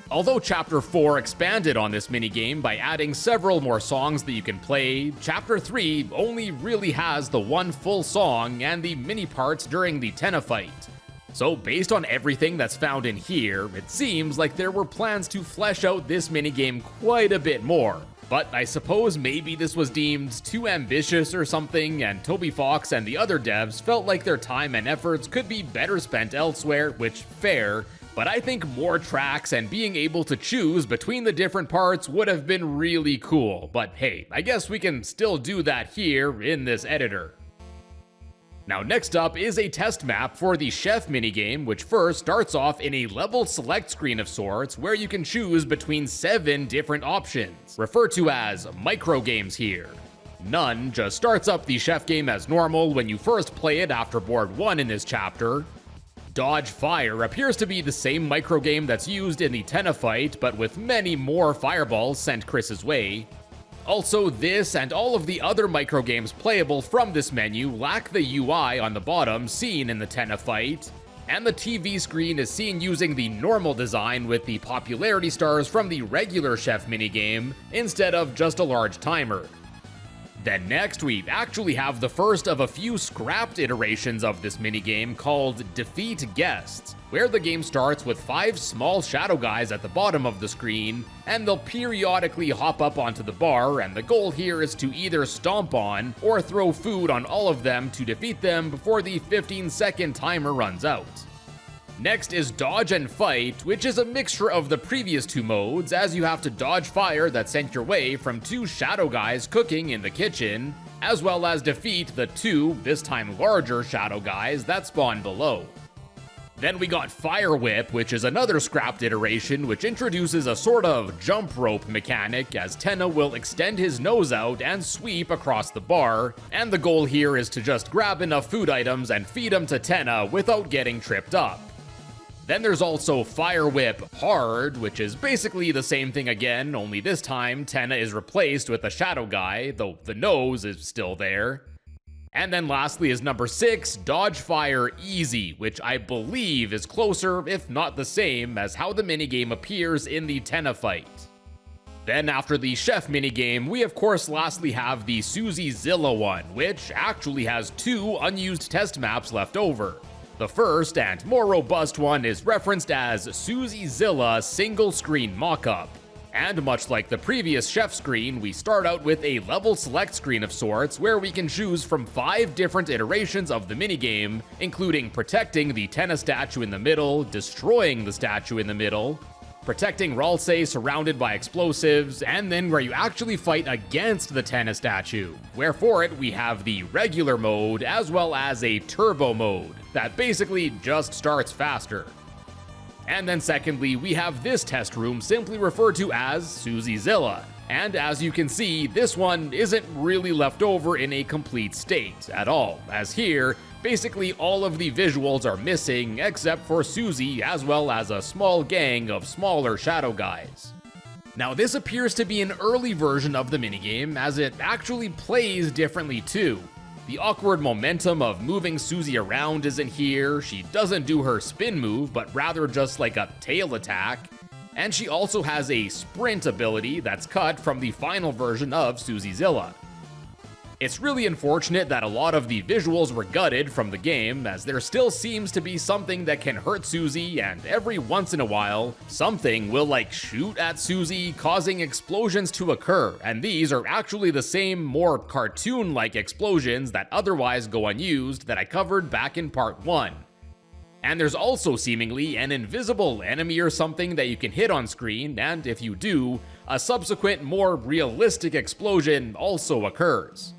Although Chapter 4 expanded on this minigame by adding several more songs that you can play, Chapter 3 only really has the one full song and the mini parts during the Tenna fight. So based on everything that's found in here, it seems like there were plans to flesh out this minigame quite a bit more. But I suppose maybe this was deemed too ambitious or something, and Toby Fox and the other devs felt like their time and efforts could be better spent elsewhere, which fair. But I think more tracks and being able to choose between the different parts would have been really cool. But hey, I guess we can still do that here in this editor. Now next up is a test map for the Chef minigame, which first starts off in a level select screen of sorts where you can choose between 7 different options, referred to as micro games here. None just starts up the Chef game as normal when you first play it after board 1 in this chapter. Dodge Fire appears to be the same microgame that's used in the Tenna fight, but with many more fireballs sent Chris's way. Also, this and all of the other microgames playable from this menu lack the UI on the bottom seen in the Tenna fight, and the TV screen is seen using the normal design with the popularity stars from the regular Chef minigame instead of just a large timer. Then next, we actually have the first of a few scrapped iterations of this minigame called Defeat Guests, where the game starts with 5 small shadow guys at the bottom of the screen, and they'll periodically hop up onto the bar, and the goal here is to either stomp on or throw food on all of them to defeat them before the 15-second timer runs out. Next is Dodge and Fight, which is a mixture of the previous 2 modes, as you have to dodge fire that's sent your way from 2 shadow guys cooking in the kitchen, as well as defeat the 2, this time larger shadow guys that spawn below. Then we got Fire Whip, which is another scrapped iteration which introduces a sort of jump rope mechanic, as Tenna will extend his nose out and sweep across the bar, and the goal here is to just grab enough food items and feed them to Tenna without getting tripped up. Then there's also Fire Whip Hard, which is basically the same thing again, only this time Tenna is replaced with a shadow guy, though the nose is still there. And then lastly is number 6, Dodge Fire Easy, which I believe is closer, if not the same, as how the minigame appears in the Tenna fight. Then after the chef minigame, we of course lastly have the SusieZilla one, which actually has 2 unused test maps left over. The first and more robust one is referenced as SusieZilla Single Screen Mockup. And much like the previous chef screen, we start out with a level select screen of sorts where we can choose from 5 different iterations of the minigame, including protecting the tennis statue in the middle, destroying the statue in the middle, protecting Ralsei surrounded by explosives, and then where you actually fight against the tennis statue, where for it we have the regular mode as well as a turbo mode that basically just starts faster. And then secondly, we have this test room simply referred to as SusieZilla. And as you can see, this one isn't really left over in a complete state at all, as here, basically all of the visuals are missing except for Susie as well as a small gang of smaller shadow guys. Now this appears to be an early version of the minigame as it actually plays differently too. The awkward momentum of moving Susie around isn't here, she doesn't do her spin move but rather just like a tail attack, and she also has a sprint ability that's cut from the final version of SusieZilla. It's really unfortunate that a lot of the visuals were gutted from the game, as there still seems to be something that can hurt Susie, and every once in a while, something will like shoot at Susie, causing explosions to occur, and these are actually the same more cartoon-like explosions that otherwise go unused that I covered back in part 1. And there's also seemingly an invisible enemy or something that you can hit on screen, and if you do, a subsequent more realistic explosion also occurs.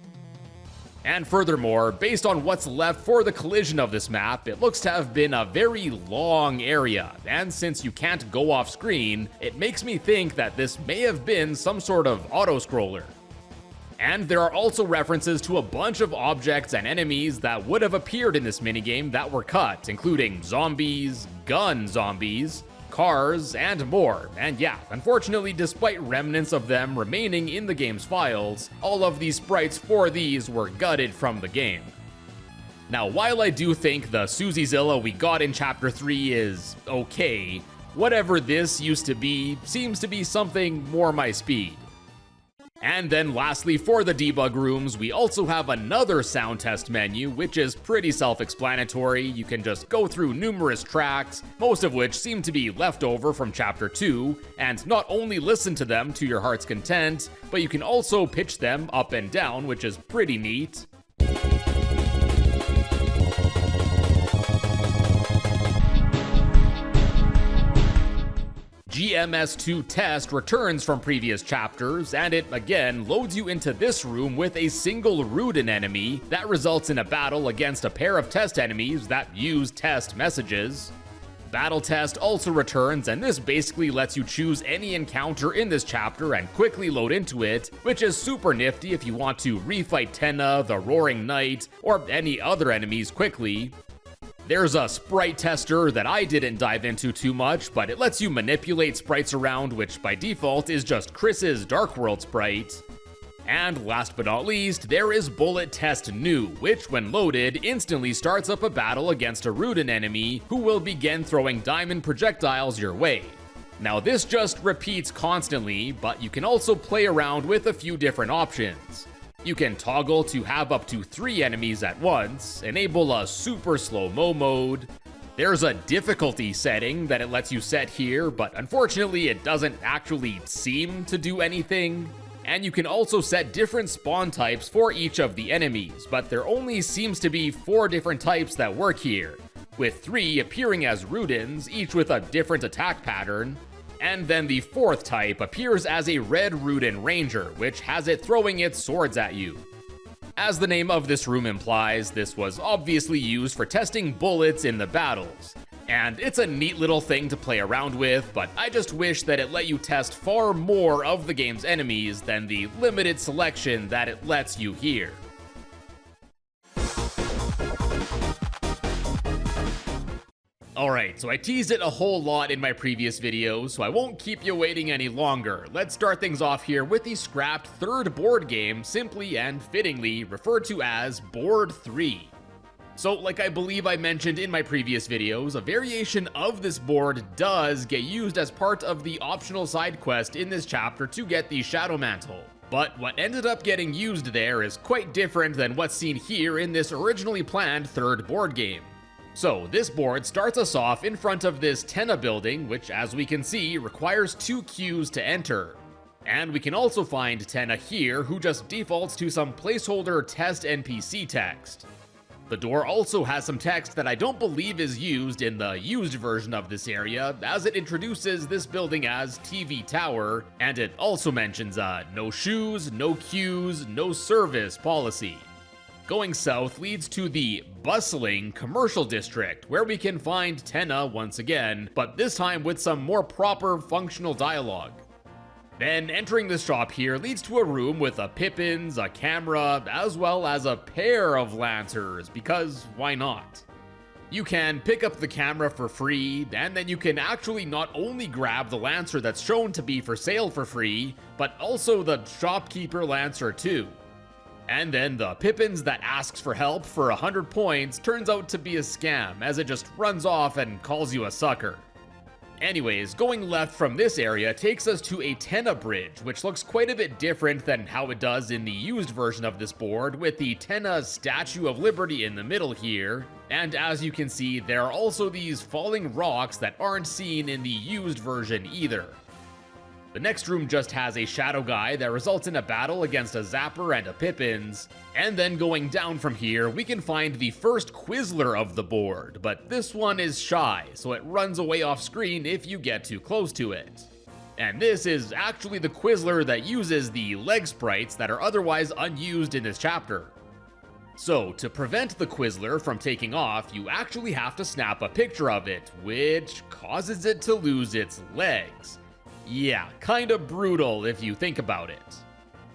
And furthermore, based on what's left for the collision of this map, it looks to have been a very long area, and since you can't go off screen, it makes me think that this may have been some sort of auto-scroller. And there are also references to a bunch of objects and enemies that would have appeared in this minigame that were cut, including zombies, gun zombies, cars, and more. And yeah, unfortunately, despite remnants of them remaining in the game's files, all of these sprites for these were gutted from the game. Now, while I do think the SusieZilla we got in Chapter 3 is okay, whatever this used to be seems to be something more my speed. And then lastly, for the debug rooms, we also have another sound test menu, which is pretty self-explanatory. You can just go through numerous tracks, most of which seem to be left over from Chapter 2, and not only listen to them to your heart's content, but you can also pitch them up and down, which is pretty neat. GMS2 test returns from previous chapters, and it again loads you into this room with a single Rudin enemy that results in a battle against a pair of test enemies that use test messages. Battle Test also returns, and this basically lets you choose any encounter in this chapter and quickly load into it, which is super nifty if you want to refight Tenna, the Roaring Knight, or any other enemies quickly. There's a sprite tester that I didn't dive into too much, but it lets you manipulate sprites around, which by default is just Chris's Dark World sprite. And last but not least, there is Bullet Test New, which when loaded instantly starts up a battle against a Rudin enemy who will begin throwing diamond projectiles your way. Now this just repeats constantly, but you can also play around with a few different options. You can toggle to have up to 3 enemies at once, enable a super slow-mo mode. There's a difficulty setting that it lets you set here, but unfortunately it doesn't actually seem to do anything. And you can also set different spawn types for each of the enemies, but there only seems to be 4 different types that work here, with 3 appearing as Rudins, each with a different attack pattern. And then the 4th type appears as a red Rudin Ranger, which has it throwing its swords at you. As the name of this room implies, this was obviously used for testing bullets in the battles. And it's a neat little thing to play around with, but I just wish that it let you test far more of the game's enemies than the limited selection that it lets you here. Alright, so I teased it a whole lot in my previous videos, so I won't keep you waiting any longer. Let's start things off here with the scrapped 3rd board game, simply and fittingly referred to as Board 3. So like I believe I mentioned in my previous videos, a variation of this board does get used as part of the optional side quest in this chapter to get the Shadow Mantle. But what ended up getting used there is quite different than what's seen here in this originally planned third board game. So this board starts us off in front of this Tenna building, which as we can see requires 2 queues to enter. And we can also find Tenna here, who just defaults to some placeholder test NPC text. The door also has some text that I don't believe is used in the used version of this area, as it introduces this building as TV Tower, and it also mentions no shoes, no queues, no service policy. Going south leads to the bustling commercial district, where we can find Tenna once again, but this time with some more proper functional dialogue. Then entering the shop here leads to a room with a Pippins, a camera, as well as a pair of Lancers, because why not? You can pick up the camera for free, and then you can actually not only grab the Lancer that's shown to be for sale for free, but also the shopkeeper Lancer too. And then the Pippins that asks for help for 100 points turns out to be a scam, as it just runs off and calls you a sucker. Anyways, going left from this area takes us to a Tenna bridge, which looks quite a bit different than how it does in the used version of this board, with the Tenna Statue of Liberty in the middle here. And as you can see, there are also these falling rocks that aren't seen in the used version either. The next room just has a shadow guy that results in a battle against a Zapper and a Pippins, and then going down from here, we can find the first Quizler of the board, but this one is shy, so it runs away off screen if you get too close to it. And this is actually the Quizler that uses the leg sprites that are otherwise unused in this chapter. So, to prevent the Quizler from taking off, you actually have to snap a picture of it, which causes it to lose its legs. Yeah, kinda brutal if you think about it.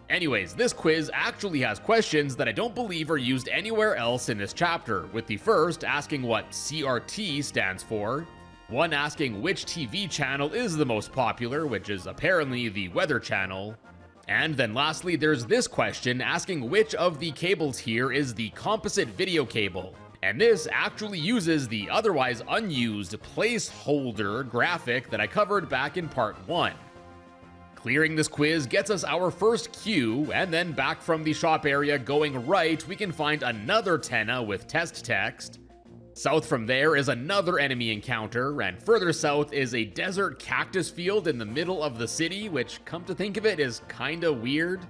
Anyways, this quiz actually has questions that I don't believe are used anywhere else in this chapter, with the first asking what CRT stands for, one asking which TV channel is the most popular, which is apparently the Weather Channel, and then lastly there's this question asking which of the cables here is the composite video cable. And this actually uses the otherwise unused placeholder graphic that I covered back in part 1. Clearing this quiz gets us our first queue, and then back from the shop area going right, we can find another Tenna with test text. South from there is another enemy encounter, and further south is a desert cactus field in the middle of the city, which, come to think of it, is kinda weird.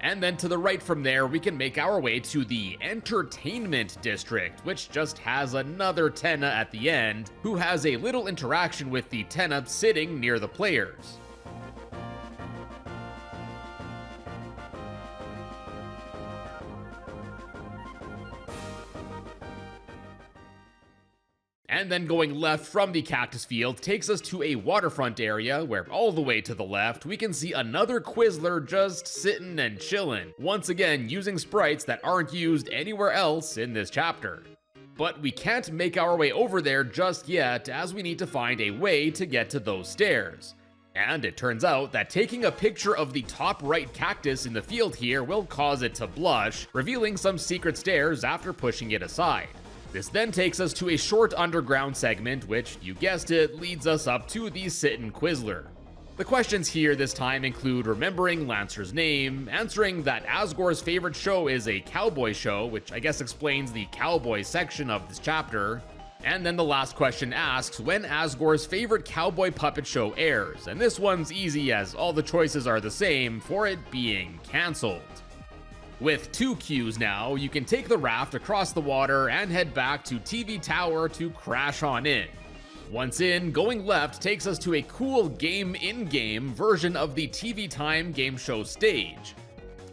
And then to the right from there, we can make our way to the Entertainment District, which just has another Tenna at the end, who has a little interaction with the Tenna sitting near the players. And then going left from the cactus field takes us to a waterfront area where all the way to the left we can see another Quizler just sitting and chilling, once again using sprites that aren't used anywhere else in this chapter. But we can't make our way over there just yet, as we need to find a way to get to those stairs. And it turns out that taking a picture of the top right cactus in the field here will cause it to blush, revealing some secret stairs after pushing it aside. This then takes us to a short underground segment, which, you guessed it, leads us up to the Sit-in Quizler. The questions here this time include remembering Lancer's name, answering that Asgore's favorite show is a cowboy show, which I guess explains the cowboy section of this chapter, and then the last question asks when Asgore's favorite cowboy puppet show airs, and this one's easy as all the choices are the same for it being cancelled. With 2 queues now, you can take the raft across the water and head back to TV Tower to crash on in. Once in, going left takes us to a cool game in-game version of the TV Time game show stage.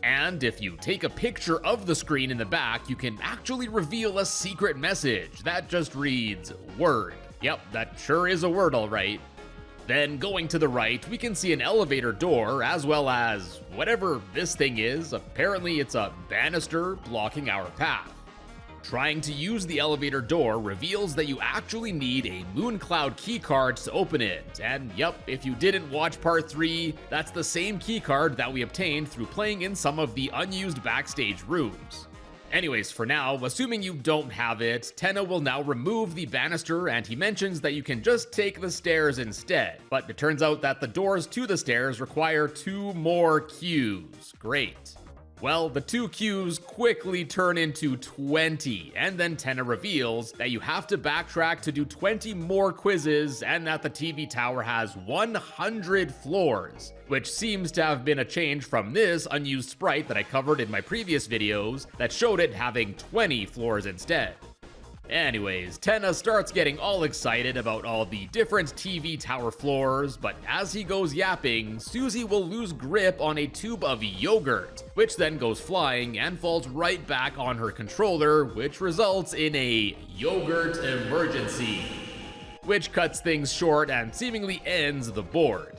And if you take a picture of the screen in the back, you can actually reveal a secret message that just reads, "Word." Yep, that sure is a word alright. Then going to the right, we can see an elevator door as well as whatever this thing is. Apparently it's a banister blocking our path. Trying to use the elevator door reveals that you actually need a Mooncloud keycard to open it. And yep, if you didn't watch part 3, that's the same keycard that we obtained through playing in some of the unused backstage rooms. Anyways, for now, assuming you don't have it, Tenna will now remove the banister and he mentions that you can just take the stairs instead. But it turns out that the doors to the stairs require 2 more queues. Great. Well, the 2 queues quickly turn into 20, and then Tenna reveals that you have to backtrack to do 20 more quizzes and that the TV tower has 100 floors, which seems to have been a change from this unused sprite that I covered in my previous videos that showed it having 20 floors instead. Anyways, Tenna starts getting all excited about all the different TV tower floors, but as he goes yapping, Susie will lose grip on a tube of yogurt, which then goes flying and falls right back on her controller, which results in a yogurt emergency, which cuts things short and seemingly ends the board.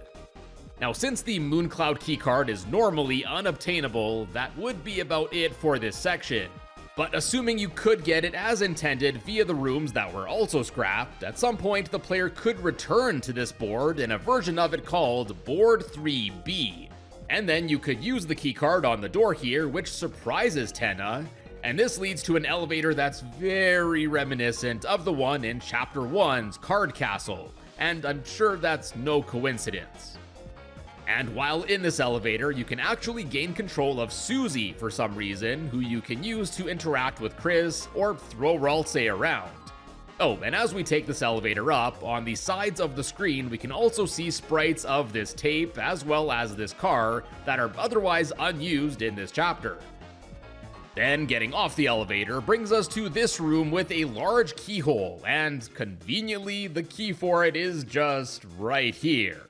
Now, since the Mooncloud keycard is normally unobtainable, that would be about it for this section. But assuming you could get it as intended via the rooms that were also scrapped, at some point the player could return to this board in a version of it called Board 3B. And then you could use the keycard on the door here, which surprises Tenna, and this leads to an elevator that's very reminiscent of the one in Chapter 1's Card Castle, and I'm sure that's no coincidence. And while in this elevator, you can actually gain control of Susie for some reason, who you can use to interact with Chris or throw Ralsei around. Oh, and as we take this elevator up, on the sides of the screen we can also see sprites of this tape as well as this car that are otherwise unused in this chapter. Then getting off the elevator brings us to this room with a large keyhole, and conveniently the key for it is just right here.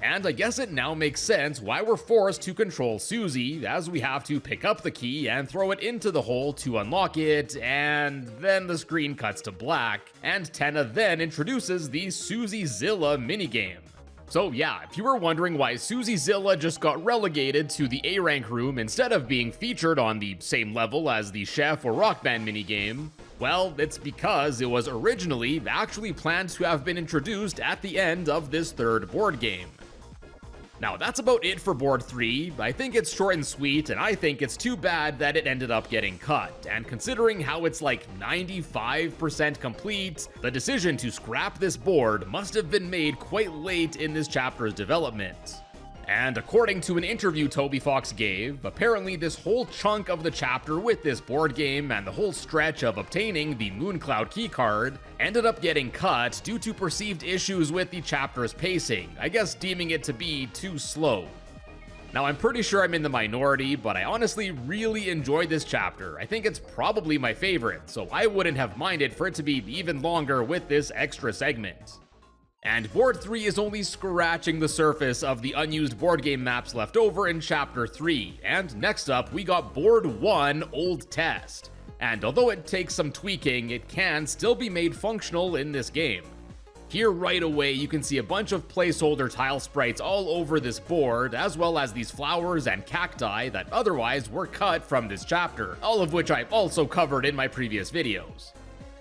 And I guess it now makes sense why we're forced to control Susie, as we have to pick up the key and throw it into the hole to unlock it, and then the screen cuts to black, and Tenna then introduces the Susie-Zilla minigame. So yeah, if you were wondering why Susie-Zilla just got relegated to the A-rank room instead of being featured on the same level as the Chef or Rock Band minigame, well, it's because it was originally actually planned to have been introduced at the end of this 3rd board game. Now that's about it for board 3. I think it's short and sweet, and I think it's too bad that it ended up getting cut, and considering how it's like 95% complete, the decision to scrap this board must have been made quite late in this chapter's development. And according to an interview Toby Fox gave, apparently this whole chunk of the chapter with this board game and the whole stretch of obtaining the Mooncloud keycard ended up getting cut due to perceived issues with the chapter's pacing, I guess deeming it to be too slow. Now I'm pretty sure I'm in the minority, but I honestly really enjoyed this chapter. I think it's probably my favorite, so I wouldn't have minded for it to be even longer with this extra segment. And board 3 is only scratching the surface of the unused board game maps left over in chapter 3, and next up we got board 1 Old Test. And although it takes some tweaking, it can still be made functional in this game. Here right away you can see a bunch of placeholder tile sprites all over this board, as well as these flowers and cacti that otherwise were cut from this chapter, all of which I've also covered in my previous videos.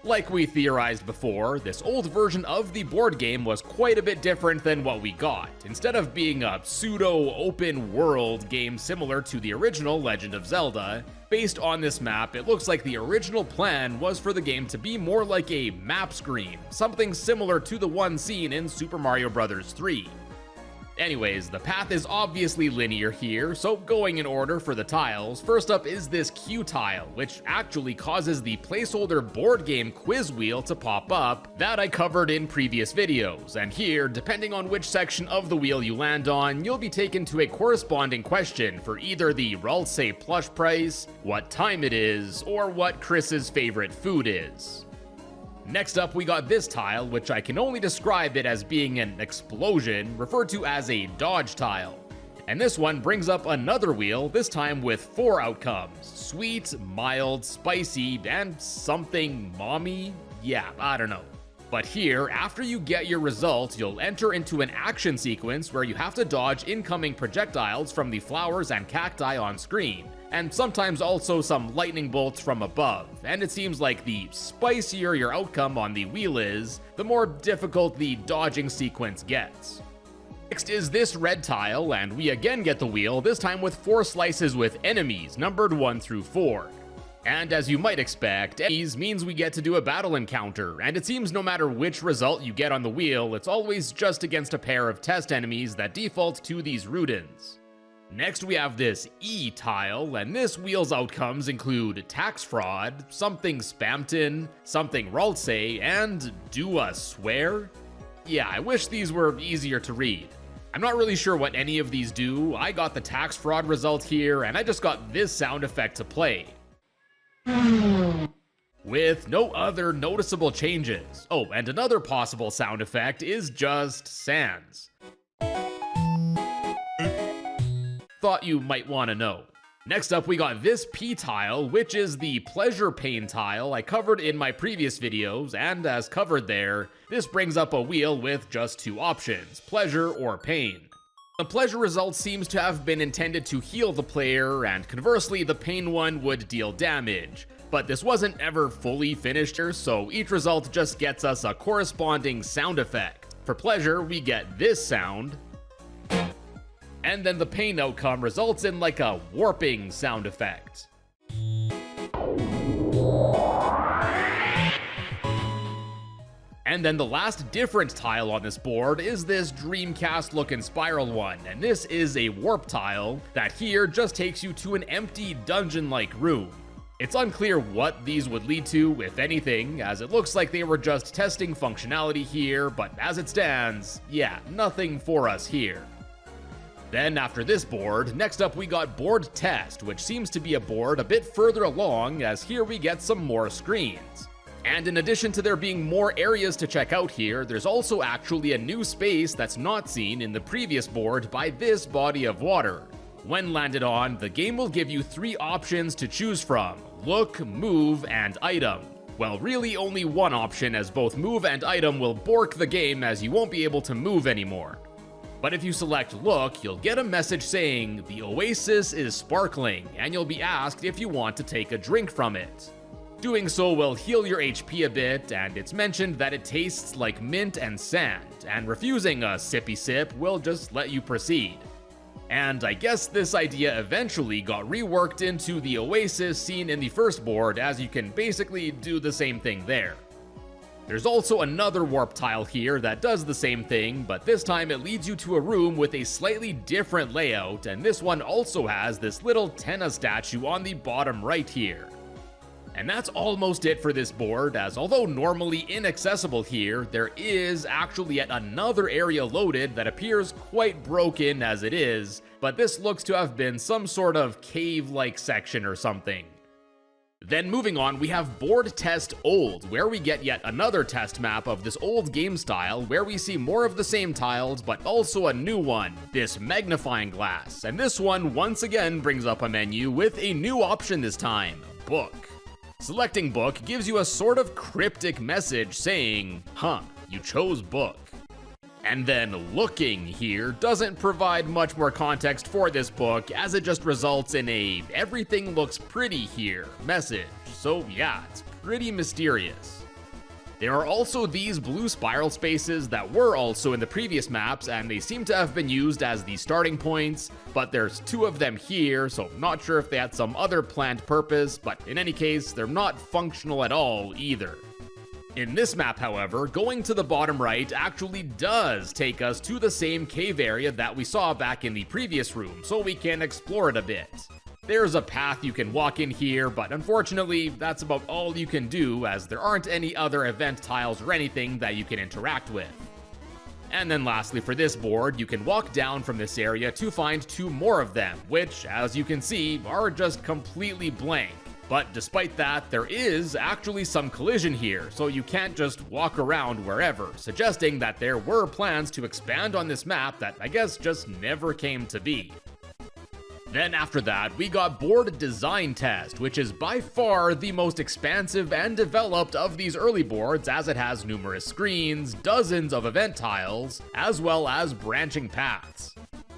Like we theorized before, this old version of the board game was quite a bit different than what we got. Instead of being a pseudo-open world game similar to the original Legend of Zelda, based on this map, it looks like the original plan was for the game to be more like a map screen, something similar to the one seen in Super Mario Bros. 3. Anyways, the path is obviously linear here, so going in order for the tiles, first up is this Q tile, which actually causes the placeholder board game quiz wheel to pop up that I covered in previous videos, and here, depending on which section of the wheel you land on, you'll be taken to a corresponding question for either the Ralsei plush price, what time it is, or what Chris's favorite food is. Next up we got this tile, which I can only describe it as being an explosion, referred to as a dodge tile. And this one brings up another wheel, this time with 4 outcomes: sweet, mild, spicy, and something mommy? Yeah, I don't know. But here, after you get your result, you'll enter into an action sequence where you have to dodge incoming projectiles from the flowers and cacti on screen, and sometimes also some lightning bolts from above, and it seems like the spicier your outcome on the wheel is, the more difficult the dodging sequence gets. Next is this red tile, and we again get the wheel, this time with 4 slices with enemies, numbered 1 through 4. And as you might expect, enemies means we get to do a battle encounter, and it seems no matter which result you get on the wheel, it's always just against a pair of test enemies that default to these Rudens. Next we have this E tile, and this wheel's outcomes include tax fraud, something spamton, something ralse, and do a swear? Yeah, I wish these were easier to read. I'm not really sure what any of these do. I got the tax fraud result here, and I just got this sound effect to play. With no other noticeable changes. Oh, and another possible sound effect is just sans. Thought you might want to know. Next up we got this P tile, which is the pleasure pain tile I covered in my previous videos, and as covered there, this brings up a wheel with just two options, pleasure or pain. The pleasure result seems to have been intended to heal the player, and conversely the pain one would deal damage, but this wasn't ever fully finished here, so each result just gets us a corresponding sound effect. For pleasure we get this sound, and then the pain outcome results in like a warping sound effect. And then the last different tile on this board is this Dreamcast looking spiral one, and this is a warp tile that here just takes you to an empty dungeon-like room. It's unclear what these would lead to, if anything, as it looks like they were just testing functionality here, but as it stands, yeah, nothing for us here. Then after this board, next up we got board test, which seems to be a board a bit further along, as here we get some more screens. And in addition to there being more areas to check out here, there's also actually a new space that's not seen in the previous board by this body of water. When landed on, the game will give you three options to choose from: look, move, and item. Well, really only one option, as both move and item will bork the game as you won't be able to move anymore. But if you select look, you'll get a message saying the oasis is sparkling, and you'll be asked if you want to take a drink from it. Doing so will heal your HP a bit, and it's mentioned that it tastes like mint and sand, and refusing a sippy sip will just let you proceed. And I guess this idea eventually got reworked into the oasis seen in the first board, as you can basically do the same thing there. There's also another warp tile here that does the same thing, but this time it leads you to a room with a slightly different layout, and this one also has this little Tenna statue on the bottom right here. And that's almost it for this board, as although normally inaccessible here, there is actually yet another area loaded that appears quite broken as it is, but this looks to have been some sort of cave-like section or something. Then moving on, we have Board Test Old, where we get yet another test map of this old game style, where we see more of the same tiles, but also a new one, this magnifying glass. And this one once again brings up a menu with a new option this time, Book. Selecting Book gives you a sort of cryptic message saying, you chose Book. And then looking here doesn't provide much more context for this book, as it just results in a everything looks pretty here message. So yeah, it's pretty mysterious. There are also these blue spiral spaces that were also in the previous maps, and they seem to have been used as the starting points, but there's two of them here, so I'm not sure if they had some other planned purpose, but in any case, they're not functional at all either. In this map, however, going to the bottom right actually does take us to the same cave area that we saw back in the previous room, so we can explore it a bit. There's a path you can walk in here, but unfortunately, that's about all you can do, as there aren't any other event tiles or anything that you can interact with. And then lastly for this board, you can walk down from this area to find two more of them, which, as you can see, are just completely blank. But despite that, there is actually some collision here, so you can't just walk around wherever, suggesting that there were plans to expand on this map that I guess just never came to be. Then after that, we got Board Design Test, which is by far the most expansive and developed of these early boards, as it has numerous screens, dozens of event tiles, as well as branching paths.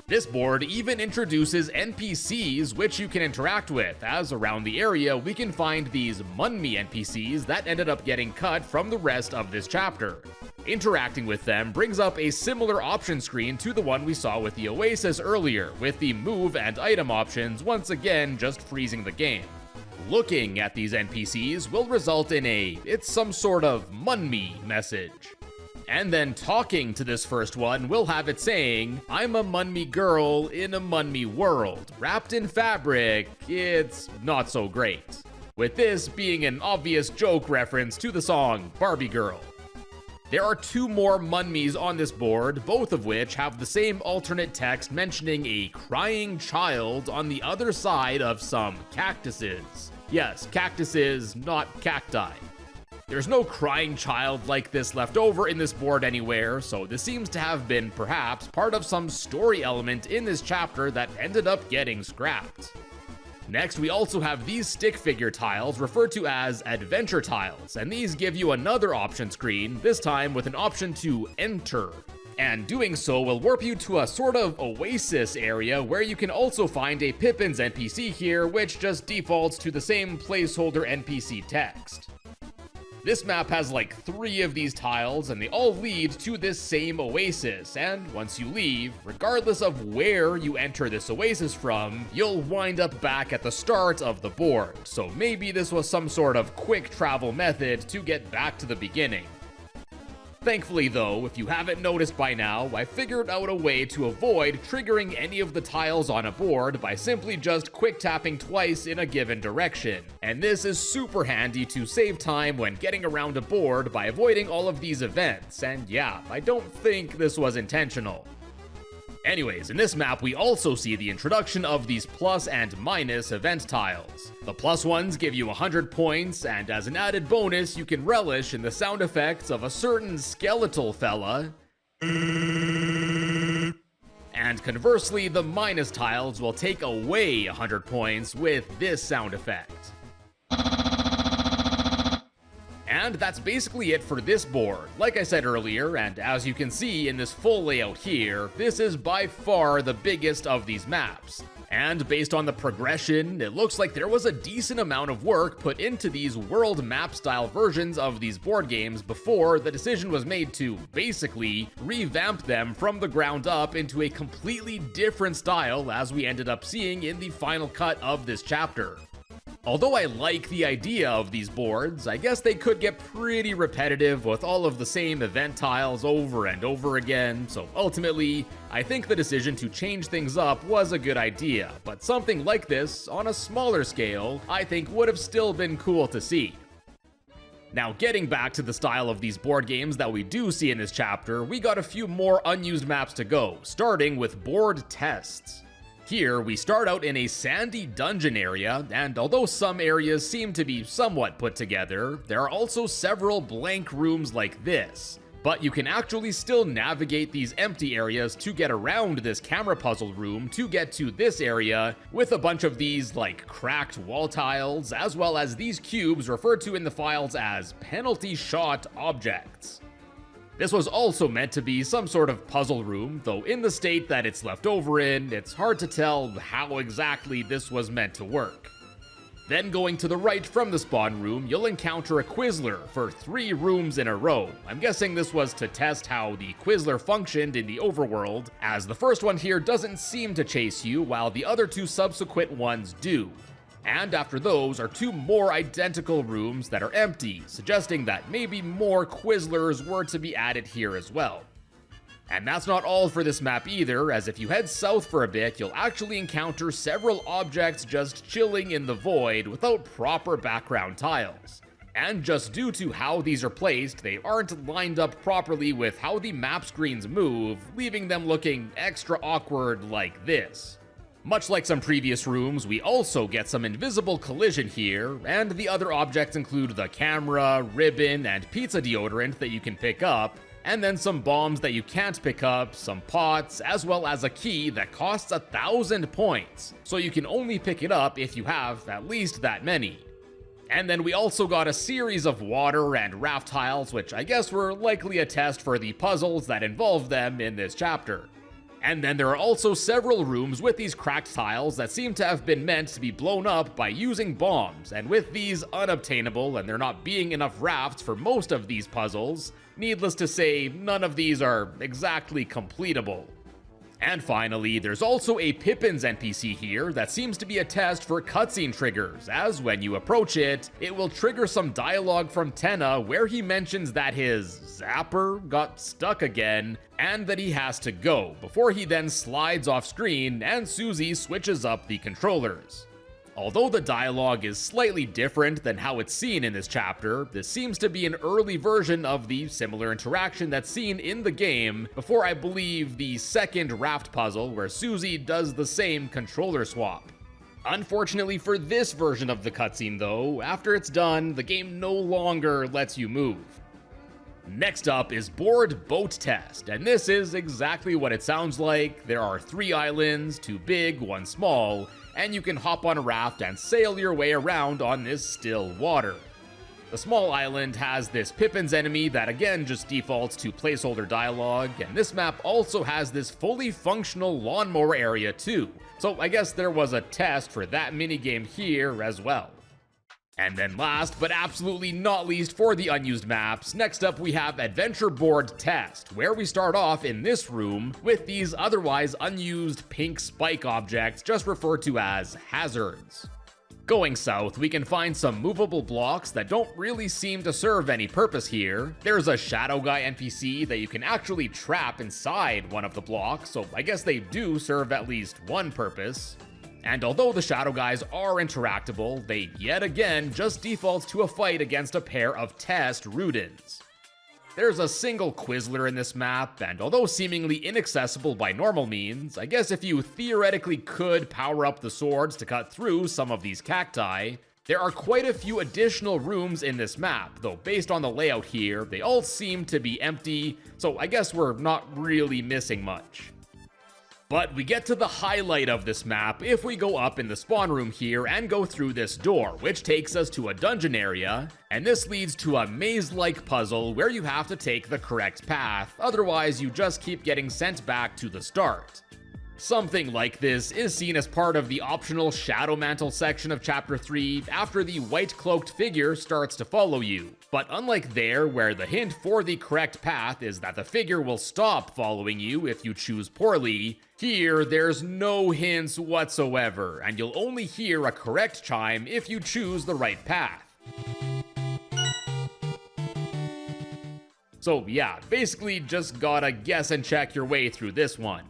This board even introduces NPCs which you can interact with, as around the area we can find these Munmi NPCs that ended up getting cut from the rest of this chapter. Interacting with them brings up a similar option screen to the one we saw with the Oasis earlier, with the move and item options once again just freezing the game. Looking at these NPCs will result in it's some sort of "mun-me" message. And then talking to this first one will have it saying, "I'm a mun-me girl in a mun-me world, wrapped in fabric, it's not so great." With this being an obvious joke reference to the song Barbie Girl. There are two more mun-mes on this board, both of which have the same alternate text mentioning a crying child on the other side of some cactuses. Yes, cactuses, not cacti. There's no crying child like this left over in this board anywhere, so this seems to have been perhaps part of some story element in this chapter that ended up getting scrapped. Next, we also have these stick figure tiles referred to as adventure tiles, and these give you another option screen, this time with an option to enter. And doing so will warp you to a sort of oasis area where you can also find a Pippin's NPC here, which just defaults to the same placeholder NPC text. This map has like 3 of these tiles, and they all lead to this same oasis, and once you leave, regardless of where you enter this oasis from, you'll wind up back at the start of the board, so maybe this was some sort of quick travel method to get back to the beginning. Thankfully though, if you haven't noticed by now, I figured out a way to avoid triggering any of the tiles on a board by simply just quick tapping twice in a given direction. And this is super handy to save time when getting around a board by avoiding all of these events, and yeah, I don't think this was intentional. Anyways, in this map we also see the introduction of these plus and minus event tiles. The plus ones give you 100 points, and as an added bonus you can relish in the sound effects of a certain skeletal fella. And conversely, the minus tiles will take away 100 points with this sound effect. And that's basically it for this board. Like I said earlier, and as you can see in this full layout here, this is by far the biggest of these maps. And based on the progression, it looks like there was a decent amount of work put into these world map style versions of these board games before the decision was made to basically revamp them from the ground up into a completely different style as we ended up seeing in the final cut of this chapter. Although I like the idea of these boards, I guess they could get pretty repetitive with all of the same event tiles over and over again, so ultimately, I think the decision to change things up was a good idea, but something like this, on a smaller scale, I think would have still been cool to see. Now, getting back to the style of these board games that we do see in this chapter, we got a few more unused maps to go, starting with board tests. Here, we start out in a sandy dungeon area, and although some areas seem to be somewhat put together, there are also several blank rooms like this. But you can actually still navigate these empty areas to get around this camera puzzle room to get to this area, with a bunch of these, like, cracked wall tiles, as well as these cubes referred to in the files as penalty shot objects. This was also meant to be some sort of puzzle room, though in the state that it's left over in, it's hard to tell how exactly this was meant to work. Then going to the right from the spawn room, you'll encounter a Quizler for 3 rooms in a row. I'm guessing this was to test how the Quizler functioned in the overworld, as the first one here doesn't seem to chase you, while the other 2 subsequent ones do. And after those are 2 more identical rooms that are empty, suggesting that maybe more Quizlers were to be added here as well. And that's not all for this map either, as if you head south for a bit, you'll actually encounter several objects just chilling in the void without proper background tiles. And just due to how these are placed, they aren't lined up properly with how the map screens move, leaving them looking extra awkward like this. Much like some previous rooms, we also get some invisible collision here, and the other objects include the camera, ribbon, and pizza deodorant that you can pick up, and then some bombs that you can't pick up, some pots, as well as a key that costs 1,000 points, so you can only pick it up if you have at least that many. And then we also got a series of water and raft tiles, which I guess were likely a test for the puzzles that involved them in this chapter. And then there are also several rooms with these cracked tiles that seem to have been meant to be blown up by using bombs, and with these unobtainable and there not being enough rafts for most of these puzzles, needless to say, none of these are exactly completable. And finally, there's also a Pippin's NPC here that seems to be a test for cutscene triggers, as when you approach it, it will trigger some dialogue from Tenna where he mentions that his zapper got stuck again, and that he has to go, before he then slides off screen and Susie switches up the controllers. Although the dialogue is slightly different than how it's seen in this chapter, this seems to be an early version of the similar interaction that's seen in the game before, I believe, the second raft puzzle where Susie does the same controller swap. Unfortunately for this version of the cutscene though, after it's done, the game no longer lets you move. Next up is Board Boat Test, and this is exactly what it sounds like. There are 3 islands, 2 big, 1 small, and you can hop on a raft and sail your way around on this still water. The small island has this Pippin's enemy that again just defaults to placeholder dialogue, and this map also has this fully functional lawnmower area too, so I guess there was a test for that minigame here as well. And then last, but absolutely not least for the unused maps, next up we have Adventure Board Test, where we start off in this room with these otherwise unused pink spike objects just referred to as hazards. Going south, we can find some movable blocks that don't really seem to serve any purpose here. There's a Shadow Guy NPC that you can actually trap inside one of the blocks, so I guess they do serve at least one purpose. And although the Shadow Guys are interactable, they yet again just default to a fight against a pair of test Rudins. There's a single Quizler in this map, and although seemingly inaccessible by normal means, I guess if you theoretically could power up the swords to cut through some of these cacti, there are quite a few additional rooms in this map, though based on the layout here, they all seem to be empty, so I guess we're not really missing much. But we get to the highlight of this map if we go up in the spawn room here and go through this door, which takes us to a dungeon area, and this leads to a maze-like puzzle where you have to take the correct path, otherwise you just keep getting sent back to the start. Something like this is seen as part of the optional Shadow Mantle section of Chapter 3 after the white-cloaked figure starts to follow you. But unlike there, where the hint for the correct path is that the figure will stop following you if you choose poorly, here there's no hints whatsoever, and you'll only hear a correct chime if you choose the right path. So yeah, basically just gotta guess and check your way through this one.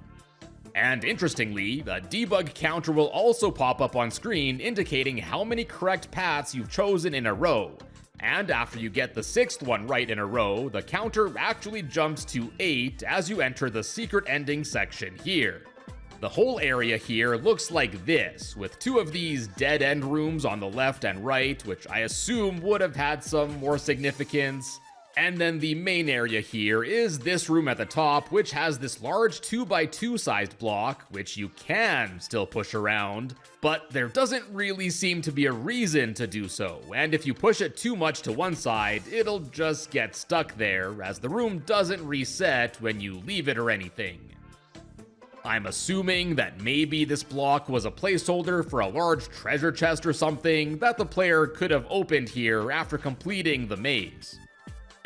And interestingly, the debug counter will also pop up on screen indicating how many correct paths you've chosen in a row. And after you get the 6th one right in a row, the counter actually jumps to 8 as you enter the secret ending section here. The whole area here looks like this, with 2 of these dead-end rooms on the left and right, which I assume would have had some more significance. And then the main area here is this room at the top, which has this large 2x2 sized block, which you can still push around, but there doesn't really seem to be a reason to do so, and if you push it too much to one side, it'll just get stuck there, as the room doesn't reset when you leave it or anything. I'm assuming that maybe this block was a placeholder for a large treasure chest or something that the player could have opened here after completing the maze.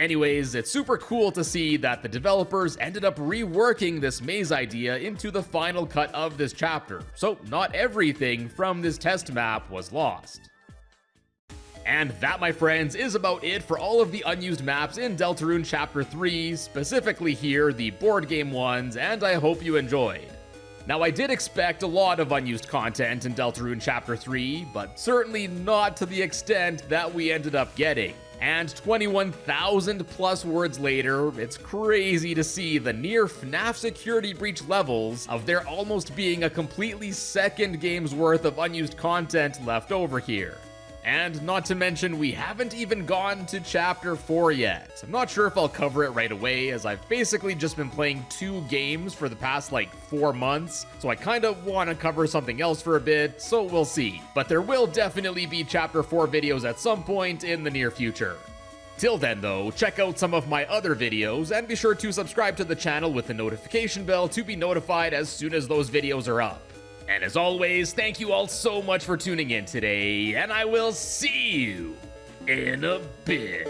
Anyways, it's super cool to see that the developers ended up reworking this maze idea into the final cut of this chapter, so not everything from this test map was lost. And that, my friends, is about it for all of the unused maps in Deltarune Chapter 3, specifically here, the board game ones, and I hope you enjoyed. Now, I did expect a lot of unused content in Deltarune Chapter 3, but certainly not to the extent that we ended up getting. And 21,000 plus words later, it's crazy to see the near FNAF security breach levels of there almost being a completely second game's worth of unused content left over here. And not to mention, we haven't even gone to Chapter 4 yet. I'm not sure if I'll cover it right away, as I've basically just been playing 2 games for the past 4 months, so I kinda wanna cover something else for a bit, so we'll see. But there will definitely be Chapter 4 videos at some point in the near future. Till then though, check out some of my other videos, and be sure to subscribe to the channel with the notification bell to be notified as soon as those videos are up. And as always, thank you all so much for tuning in today, and I will see you in a bit.